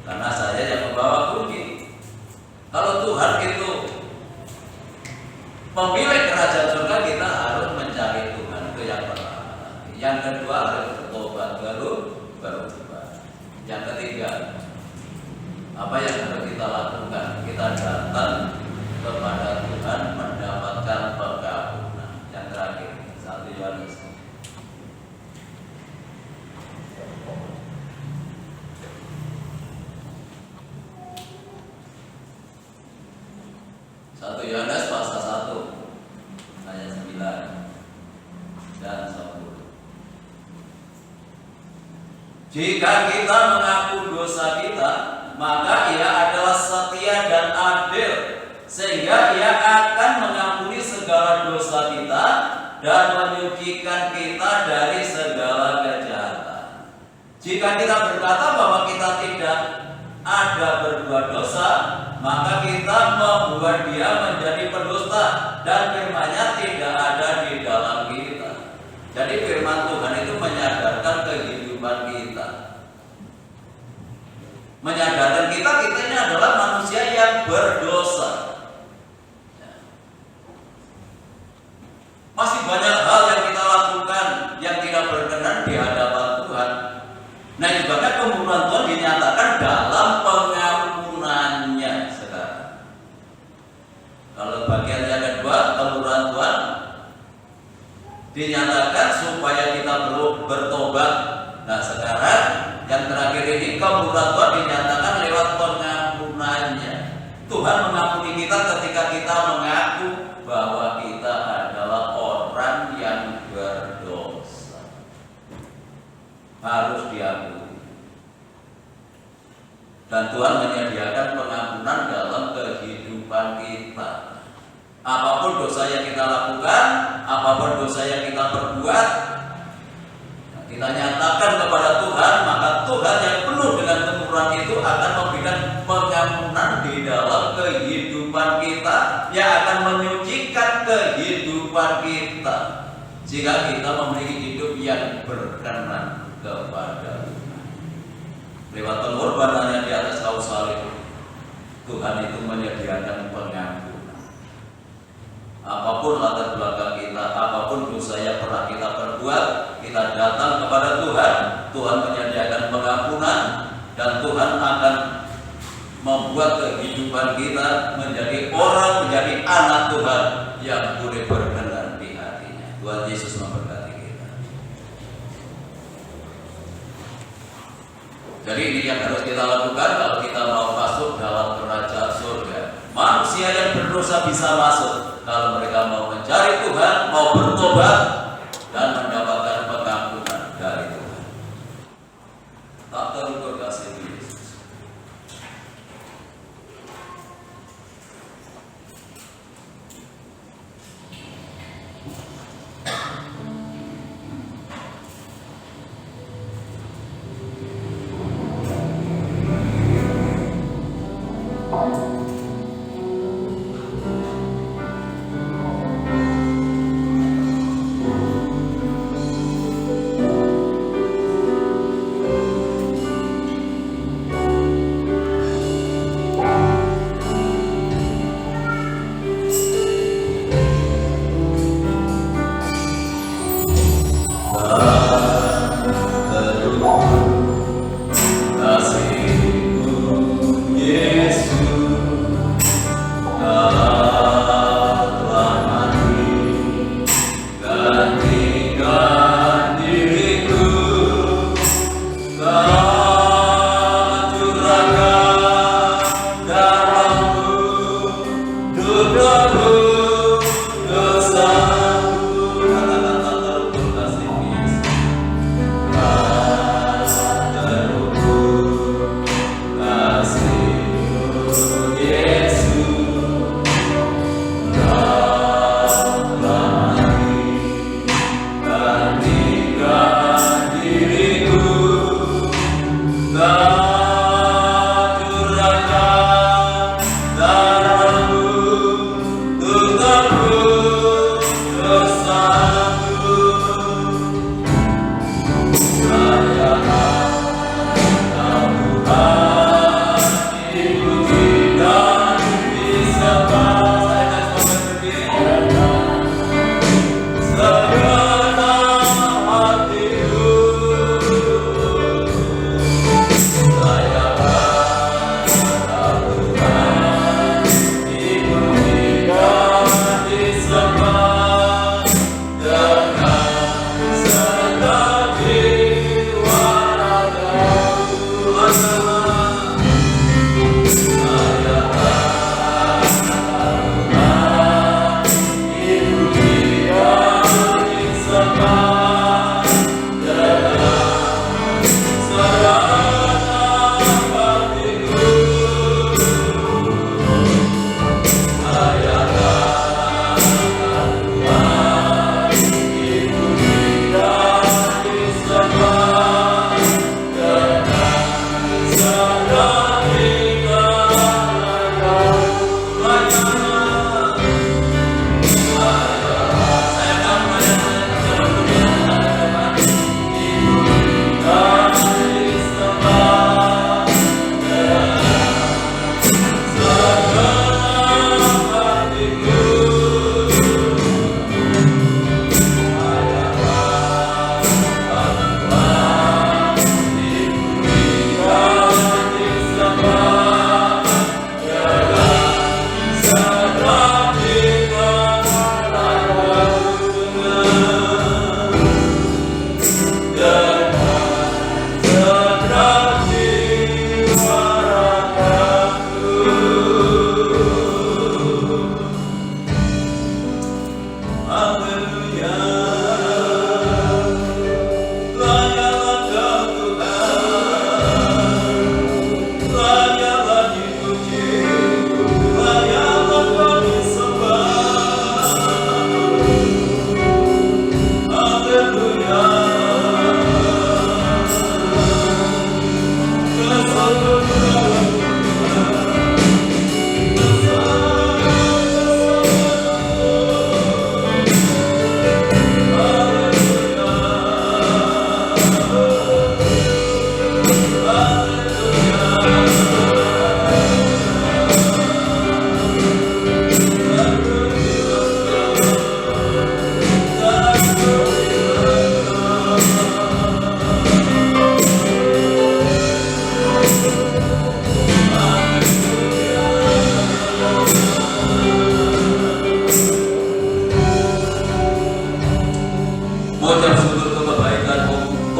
Karena saya yang membawa kunci. Kalau Tuhan itu pemilik kerajaan surga, kita harus mencari Tuhan. Itu yang pertama. Yang kedua harus bertobat, baru berubah. Yang ketiga, apa yang harus kita lakukan? Kita datang kepada Tuhan mendapatkan pengampunan. Yang terakhir, 1 Yohanes. Satu Yohanes pasal 1 ayat 9 dan 10. Jika kita mengaku dosa kita, maka Ia adalah setia dan adil, sehingga Ia akan mengampuni segala dosa kita dan menyucikan kita dari segala kejahatan. Jika kita berkata bahwa kita tidak ada berbuat dosa, maka kita membuat Dia menjadi pendusta dan firman-Nya tidak ada di dalam kita. Jadi firman Tuhan itu menyadarkan kehidupan kita, menyadarkan kita ini adalah manusia yang berdosa. Masih banyak hal yang kita lakukan yang tidak berkenan di hadapan Tuhan. Nah, sebabnya pembunuhan Tuhan dinyatakan dalam pengampunannya sekarang. Kalau bagian yang kedua, pembunuhan Tuhan dinyatakan supaya kita perlu bertobat. Nah, sekarang yang terakhir ini pembunuhan Tuhan dinyatakan lewat pengampunannya. Tuhan mengampuni kita ketika kita mengaku bahwa kita adalah orang yang berdosa. Harus diampuni. Dan Tuhan menyediakan pengampunan dalam kehidupan kita. Apapun dosa yang kita lakukan, apapun dosa yang kita perbuat, kita nyatakan kepada Tuhan, maka Tuhan yang penuh dengan kemurahan itu akan memberikan pengampunan di dalam kehidupan kita, yang akan menyucikan kehidupan kita, jika kita memiliki hidup yang berkenan kepada Tuhan. Lewat pengorbanannya di atas kayu salib, Tuhan itu menyediakan pengampunan. Apapun latar belakang kita, apapun dosa yang pernah kita perbuat, kita datang kepada Tuhan. Tuhan menyediakan pengampunan, dan Tuhan akan membuat kehidupan kita menjadi orang, menjadi anak Tuhan yang boleh berkenan di hatinya. Tuhan Yesus memberkati kita. Jadi ini yang harus kita lakukan kalau kita mau masuk dalam kerajaan surga. Manusia yang berdosa bisa masuk kalau mereka mau mencari Tuhan, mau bertobat dan mendapatkan pengampunan dari Tuhan. Tak terukur kasih Yesus.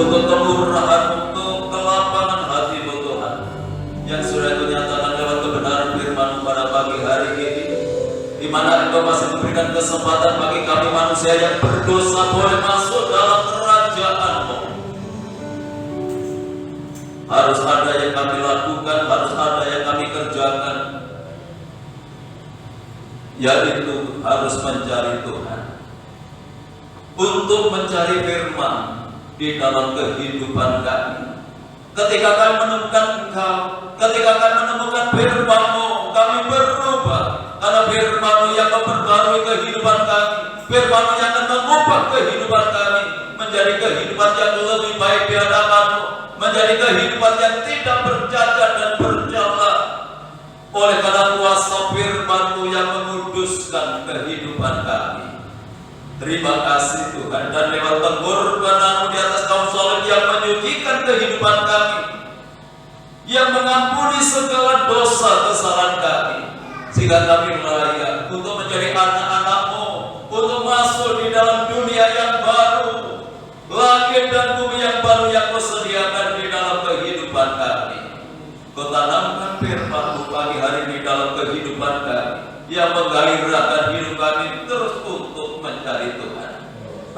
untuk kemurahan, untuk kelapangan hati-Mu Tuhan, yang sudah Engkau nyatakan lewat kebenaran firman-Mu pada pagi hari ini, di mana Engkau masih memberikan kesempatan bagi kami manusia yang berdosa boleh masuk dalam kerajaan-Mu. Harus ada yang kami lakukan, harus ada yang kami kerjakan, yaitu harus mencari Tuhan, untuk mencari firman di dalam kehidupan kami. Ketika kami menemukan Engkau, ketika kami menemukan firman-Mu, kami berubah, karena firman-Mu yang memperbarui kehidupan kami, firman-Mu yang akan mengubah kehidupan kami menjadi kehidupan yang lebih baik di hadapan-Mu, menjadi kehidupan yang tidak bercacat dan bercela, oleh karena kuasa firman-Mu yang menguduskan kehidupan kami. Terima kasih Tuhan, dan lewat pengorbanan-Mu di atas kayu salib yang menyucikan kehidupan kami, yang mengampuni segala dosa kesalahan kami, sehingga kami layak untuk menjadi anak-anak-Mu, untuk masuk di dalam dunia yang baru, langit dan bumi yang baru yang Kau sediakan di dalam kehidupan kami. Kau tanamkan firman-Mu pagi hari ini dalam kehidupan kami, yang menggairahkan hidup kami terus untuk mencari Tuhan.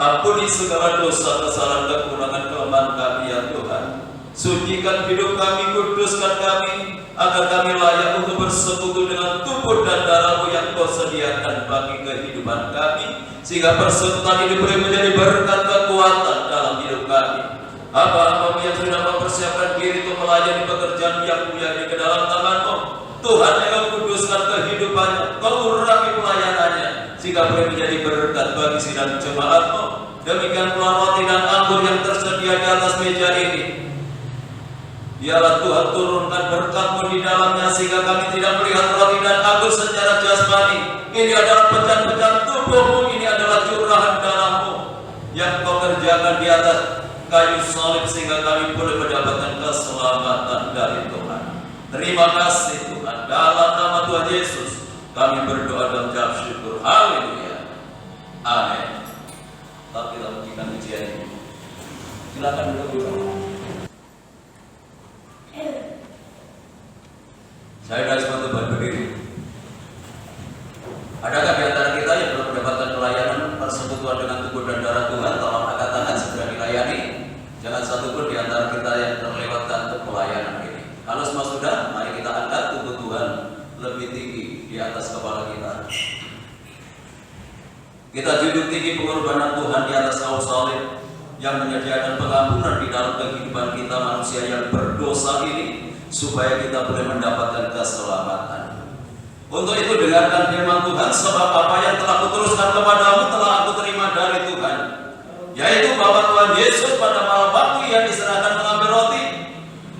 Ampuni segala dosa, kesalahan, kekurangan, kelemahan kami ya Tuhan. Sucikan hidup kami, kuduskan kami, agar kami layak untuk bersekutu dengan tubuh dan darah-Mu yang Kau sediakan bagi kehidupan kami, sehingga persekutuan ini boleh menjadi berkat kekuatan dalam hidup kami. Hamba-Hamba-Mu yang sudah mempersiapkan diri untuk melayani pekerjaan yang mulia di dalam tangan-Mu, Tuhan yang kuduskan kehidupannya, Kau urapi pelayanannya, sehingga boleh menjadi berkat bagi sidang jemaat-Mu. Demikian pula roti dan anggur yang tersedia di atas meja ini, biarlah Tuhan turunkan berkat-Mu di dalamnya, sehingga kami tidak melihat roti dan anggur secara jasmani. Ini adalah pecahan-pecahan tubuh-Mu, ini adalah curahan darah-Mu yang Kau kerjakan di atas kayu salib, sehingga kami boleh mendapatkan keselamatan dari Tuhan. Terima kasih Tuhan, dalam nama Tuhan Yesus kami berdoa dan ucap syukur. Haleluya, amin. Tetap kita menyanyikan pujian ini. Silakan duduk. Saya dari suatu berdiri. Adakah di antara kita yang belum mendapatkan pelayanan persekutuan dengan tubuh dan darah Tuhan? Tolong angkat tangan segera dilayani. Jangan satu pun di antara kita yang terlewatkan untuk pelayanan ini. Kalau semua sudah, mari kita angkat tubuh Tuhan lebih tinggi di atas kepala kita. Kita junjung tinggi pengorbanan Tuhan di atas kayu salib yang menyediakan pengampunan di dalam kehidupan kita manusia yang berdosa ini, supaya kita boleh mendapatkan keselamatan. Untuk itu dengarkan firman Tuhan, sebab apa yang telah kuteruskan kepadamu telah aku terima dari Tuhan, yaitu bahwa Tuhan Yesus pada malam waktu yang diserahkan mengambil roti,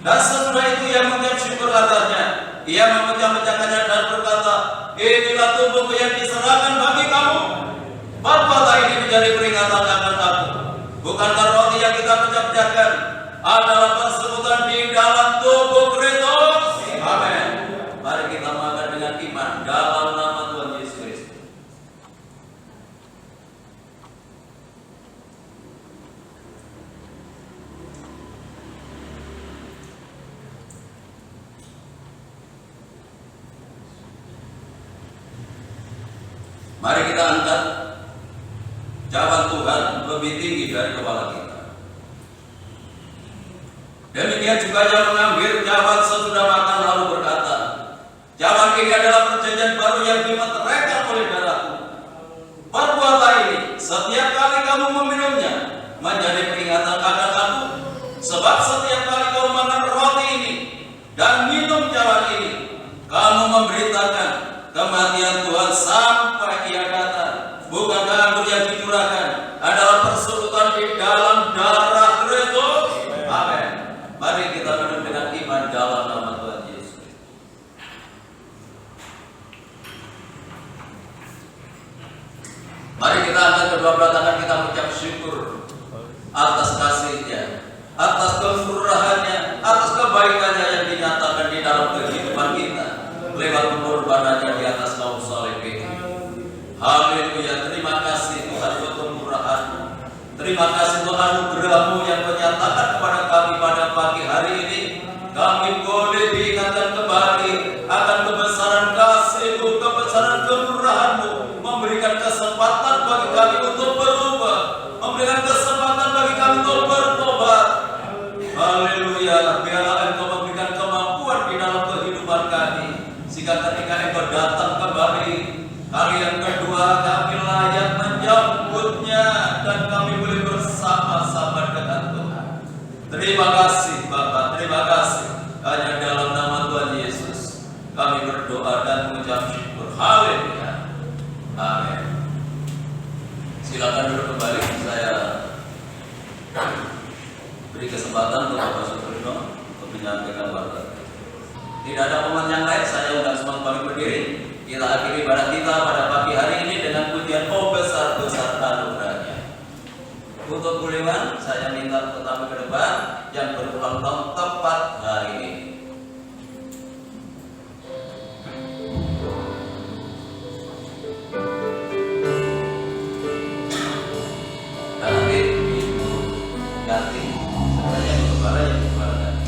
dan sesudah itu ia mengucap syukur atasnya, ia memecah-mecahkannya dan berkata, inilah tubuhku yang diserahkan bagi kamu. Perbuatan ini menjadi peringatan akan aku. Bukankah roti yang kita pecah-pecahkan adalah persekutuan di dalam tubuh Kristus? Amin. Mari kita makan dengan iman dalam nama Tuhan Yesus Kristus. Mari kita angkat cawan Tuhan lebih tinggi dari kepala kita. Demikian juga yang mengambil cawan sesudah makan lalu berkata, cawan ini adalah perjanjian baru yang dimeteraikan oleh darahku. Perbuatlah ini setiap kali kamu meminumnya, menjadi peringatan akan aku. Sebab setiap kali kamu makan roti ini dan minum cawan ini, kamu memberitakan kematian Tuhan sampai Ia datang. Bukankah anggur yang dicurahkan adalah persekutuan di dalam darah Kristus? Amin. Mari kita minum dengan iman dalam nama Tuhan Yesus. Mari kita angkat kedua belah tangan, kita mengucap syukur atas kasih-Nya, atas kemurahan-Nya, atas kebaikan-Nya yang dinyatakan di dalam kehidupan kita lewat pengorbanan-Nya di atas kayu salib ini. Haleluya, terima kasih Tuhan buat kemurahan-Mu. Terima terima kasih untuk anugerah-Mu yang Kau nyatakan kepada kami pada pagi hari ini. Kami boleh diingatkan kembali akan kebesaran kasih-Mu, kebesaran kemurahan-Mu, memberikan kesempatan bagi kami untuk berubah, memberikan kesempatan bagi kami untuk bertobat. Haleluya, biarlah Engkau memberikan kemampuan di dalam kehidupan kami, sehingga ketika Engkau datang kembali kali yang kedua, kami layak menyambutnya dan kami boleh bersama-sama dengan Tuhan. Terima kasih Bapa, terima kasih. Hanya dalam nama Tuhan Yesus kami berdoa dan mengucap syukur. Haleluya. Amin. Silakan duduk kembali. Saya beri kesempatan untuk Bapak Suprino untuk menyampaikan warta. Tidak ada momen yang lain, saya undang semua kembali berdiri. Kita akhiri ibadah kita pada pagi hari ini dengan pujian "Oh besar-besar anugerah-Nya". Untuk Bulewan, saya minta tetamu ke depan yang berulang tahun tepat hari ini. Dan nanti Ibu ganti, saya yang kepala yang kepala ganti.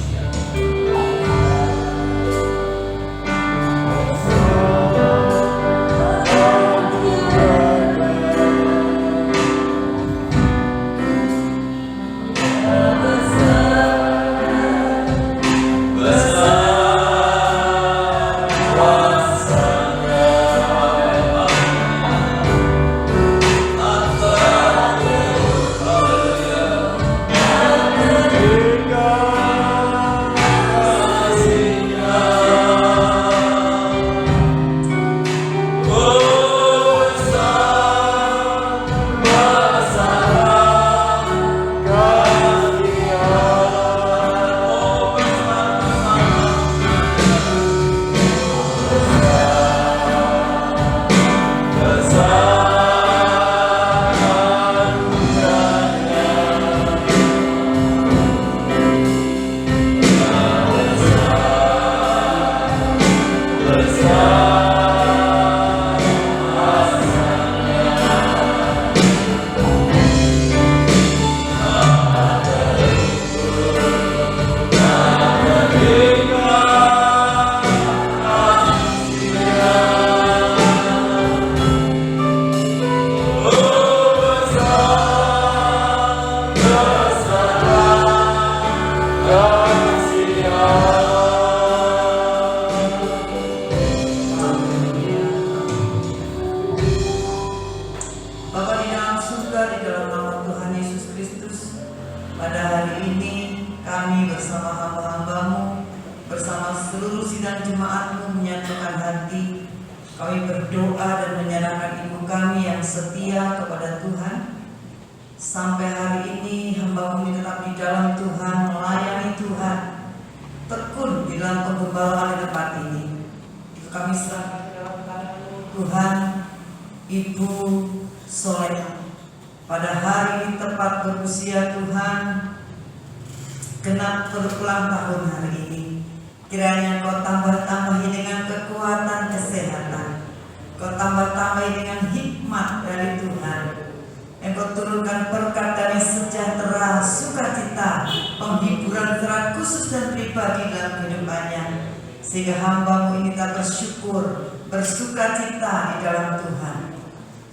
Sehingga hamba-Mu ini tak bersyukur, bersuka cita di dalam Tuhan.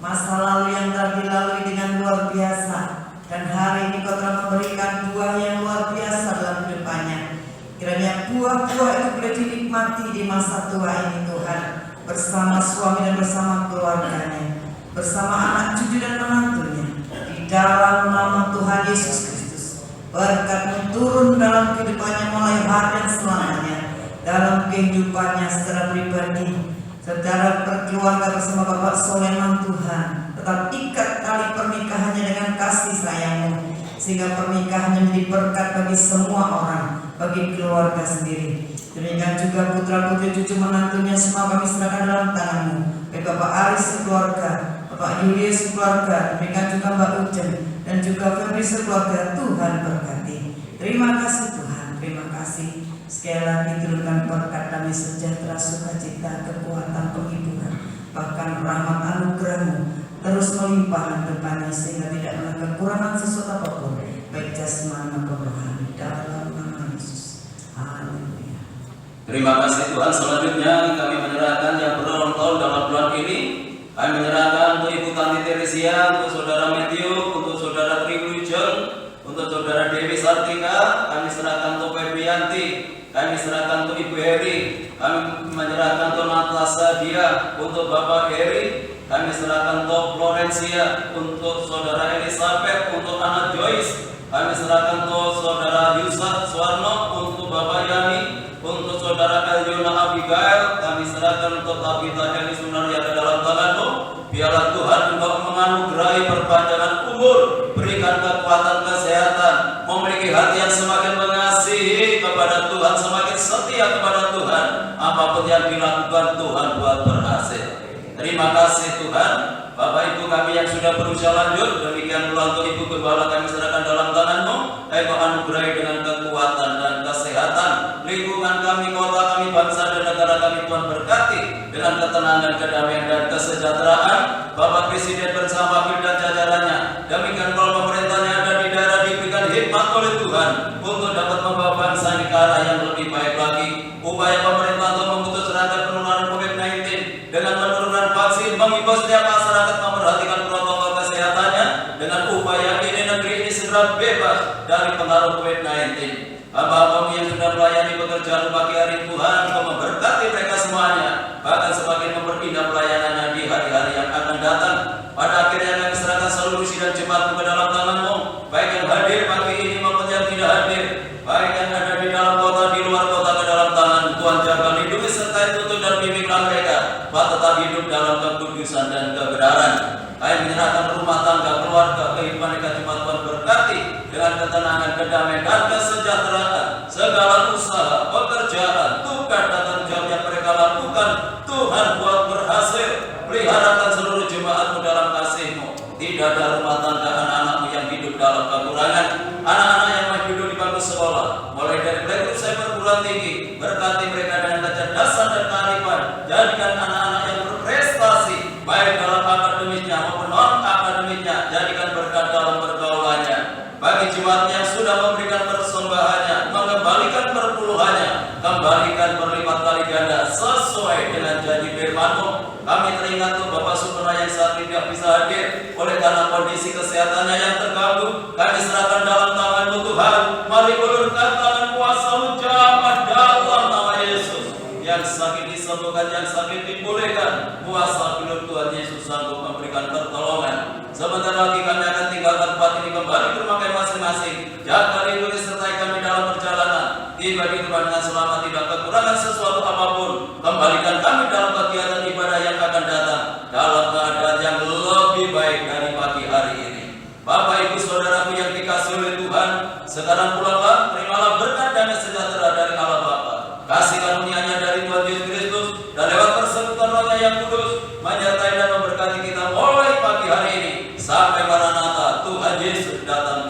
Masa lalu yang telah dilalui dengan luar biasa, dan hari ini Kau telah memberikan buah yang luar biasa dalam kehidupannya. Kiranya buah-buah itu boleh dinikmati di masa tua ini Tuhan, bersama suami dan bersama keluarganya, bersama anak cucu dan menantunya. Di dalam nama Tuhan Yesus Kristus, berkat-Mu turun dalam kehidupannya mulai hari dan selamanya, dalam kehidupannya secara pribadi, secara berkeluarga bersama Bapak Soleman Tuhan. Tetap ikat tali pernikahannya dengan kasih sayang-Mu, sehingga pernikahannya menjadi berkat bagi semua orang, bagi keluarga sendiri. Demikian juga putra-putri cucu menantunya semua kami serahkan dalam tangan-Mu. Baik Bapak Aris sekeluarga, Bapak Julius sekeluarga, demikian juga Mbak Ujen dan juga Febri sekeluarga, Tuhan berkati. Terima kasih Tuhan, terima kasih. Sekali lagi turunkan berkat damai sejahtera, sukacita, kekuatan, penghiburan, bahkan rahmat anugerah-Mu terus melimpahkan depannya sehingga tidak pernah kekurangan sesuatu apapun, baik jasmani maupun rohani, dalam nama Yesus. Haleluya. Terima kasih Tuhan. Selanjutnya kami menyerahkan yang berulang tahun dalam bulan ini. Kami menyerahkan untuk Ibu Tanti Teresia, untuk Saudara Matthew, untuk Saudara Tribun John, untuk Saudara Dewi Sartika. Kami serahkan untuk Febrianti. Kami serahkan untuk Ibu Heri. Kami menyerahkan untuk Natasha Dia, untuk Bapak Heri. Kami serahkan untuk Florencia, untuk Saudara Elizabeth, untuk anak Joyce. Kami serahkan untuk Saudara Yusuf Suwarno, untuk Bapak Yani, untuk Saudara Eljona Abigail. Kami serahkan untuk Tabitha Heli Sunaria ke dalam tangan-Mu. Biarlah Tuhan untuk menganugerahi perpanjangan umur, berikan kekuatan kesehatan, memiliki hati yang semakin mengasihi kepada Tuhan, semakin setia kepada Tuhan. Apapun yang dilakukan Tuhan buat berhasil. Terima kasih Tuhan. Bapak Ibu kami yang sudah berusia lanjut, demikian pula untuk Ibu Gembala kami serahkan dalam tangan-Mu. Engkau anugerahi dengan kekuatan dan kesehatan lingkungan kami, kota kami, bangsa dan negara kami. Tuhan berkati dengan ketenangan, kedamaian dan kesejahteraan. Bapak Presiden bersama wakil dan jajarannya, demikian pula pemerintahnya ada di daerah, diberikan hikmat oleh Tuhan untuk dapat membawa bangsa ini ke arah yang lebih baik lagi. Upaya pemerintah untuk memutus rantai penularan COVID-19 dengan menurunkan vaksin, mengimbau setiap masyarakat memperhatikan protokol kesehatannya. Dengan upaya ini negeri ini segera bebas dari pengaruh COVID-19. Hamba-Hamba yang sudah melayani pekerjaan pagi hari, Tuhan Kau memberkati mereka semuanya, bahkan semakin memperindah pelayanannya di hari-hari yang akan datang. Pada akhirnya kami serahkan seluruh sidang jemaat-Mu ke dalam tangan-Mu, baik yang hadir pagi ini maupun yang tidak hadir, baik yang ada di dalam kota, di luar kota, ke dalam tangan Tuhan. Jaga, lindungi sertai tuntun dan bimbinglah mereka, bahwa tetap hidup dalam kekudusan dan kebenaran. Kami menyerahkan rumah tangga, keluarga, kehidupan mereka, jemaat Tuhan berkati dengan ketenangan, kedamaian dan kesejahteraan. Segala usaha, pekerjaan, tugas dan tanggung jawab yang mereka lakukan, Tuhan buat berhasil. Peliharakan seluruh jemaat-Mu dalam kasih-Mu. Tidak ada rumah tangga anak-anak-Mu yang hidup dalam kekurangan, anak-anak yang masih hidup di bangku sekolah, mulai dari playgroup sampai perguruan tinggi. Berkati mereka dengan kecerdasan dan kearifan. Jadikan anak-anak yang berprestasi, baik dalam akademisnya maupun non-akademisnya. Jadikan berkat dalam pergaulannya. Bagi jemaat yang sudah memberikan persembahannya, mengembalikan perpuluhannya, kembalikan berlipat kali ganda sesuai dengan janji firman-Mu. Kami teringat tuh Bapak Supena yang saat ini tidak bisa hadir oleh karena kondisi kesehatannya yang terganggu. Kami serahkan dalam tangan-Mu Tuhan. Mari ulurkan tangan kuasa-Mu jamah dalam nama Yesus. Yang sakit disembuhkan, yang sakit dipulihkan. Kuasa hidup Tuhan Yesus sanggup memberikan pertolongan. Sebentar lagi kami akan tinggalkan tempat ini, kembali ke rumah kami masing-masing. Jaga, lindungi sertai kami dalam perjalanan. Tiba di tempat dengan selamat, tidak kekurangan sesuatu apapun. Kembalikan kami dalam kegiatan ibadah yang akan datang dalam keadaan yang lebih baik dari pagi hari ini. Bapak Ibu Saudaraku yang dikasihi oleh Tuhan, sekarang pulanglah, terimalah berkat dan sejahtera dari Allah Bapa, kasih karunia-Nya dari Tuhan Yesus Kristus, dan lewat persekutuan Roh-Nya yang kudus menyertai dan memberkati kita mulai pagi hari ini sampai Maranatha, Tuhan Yesus datang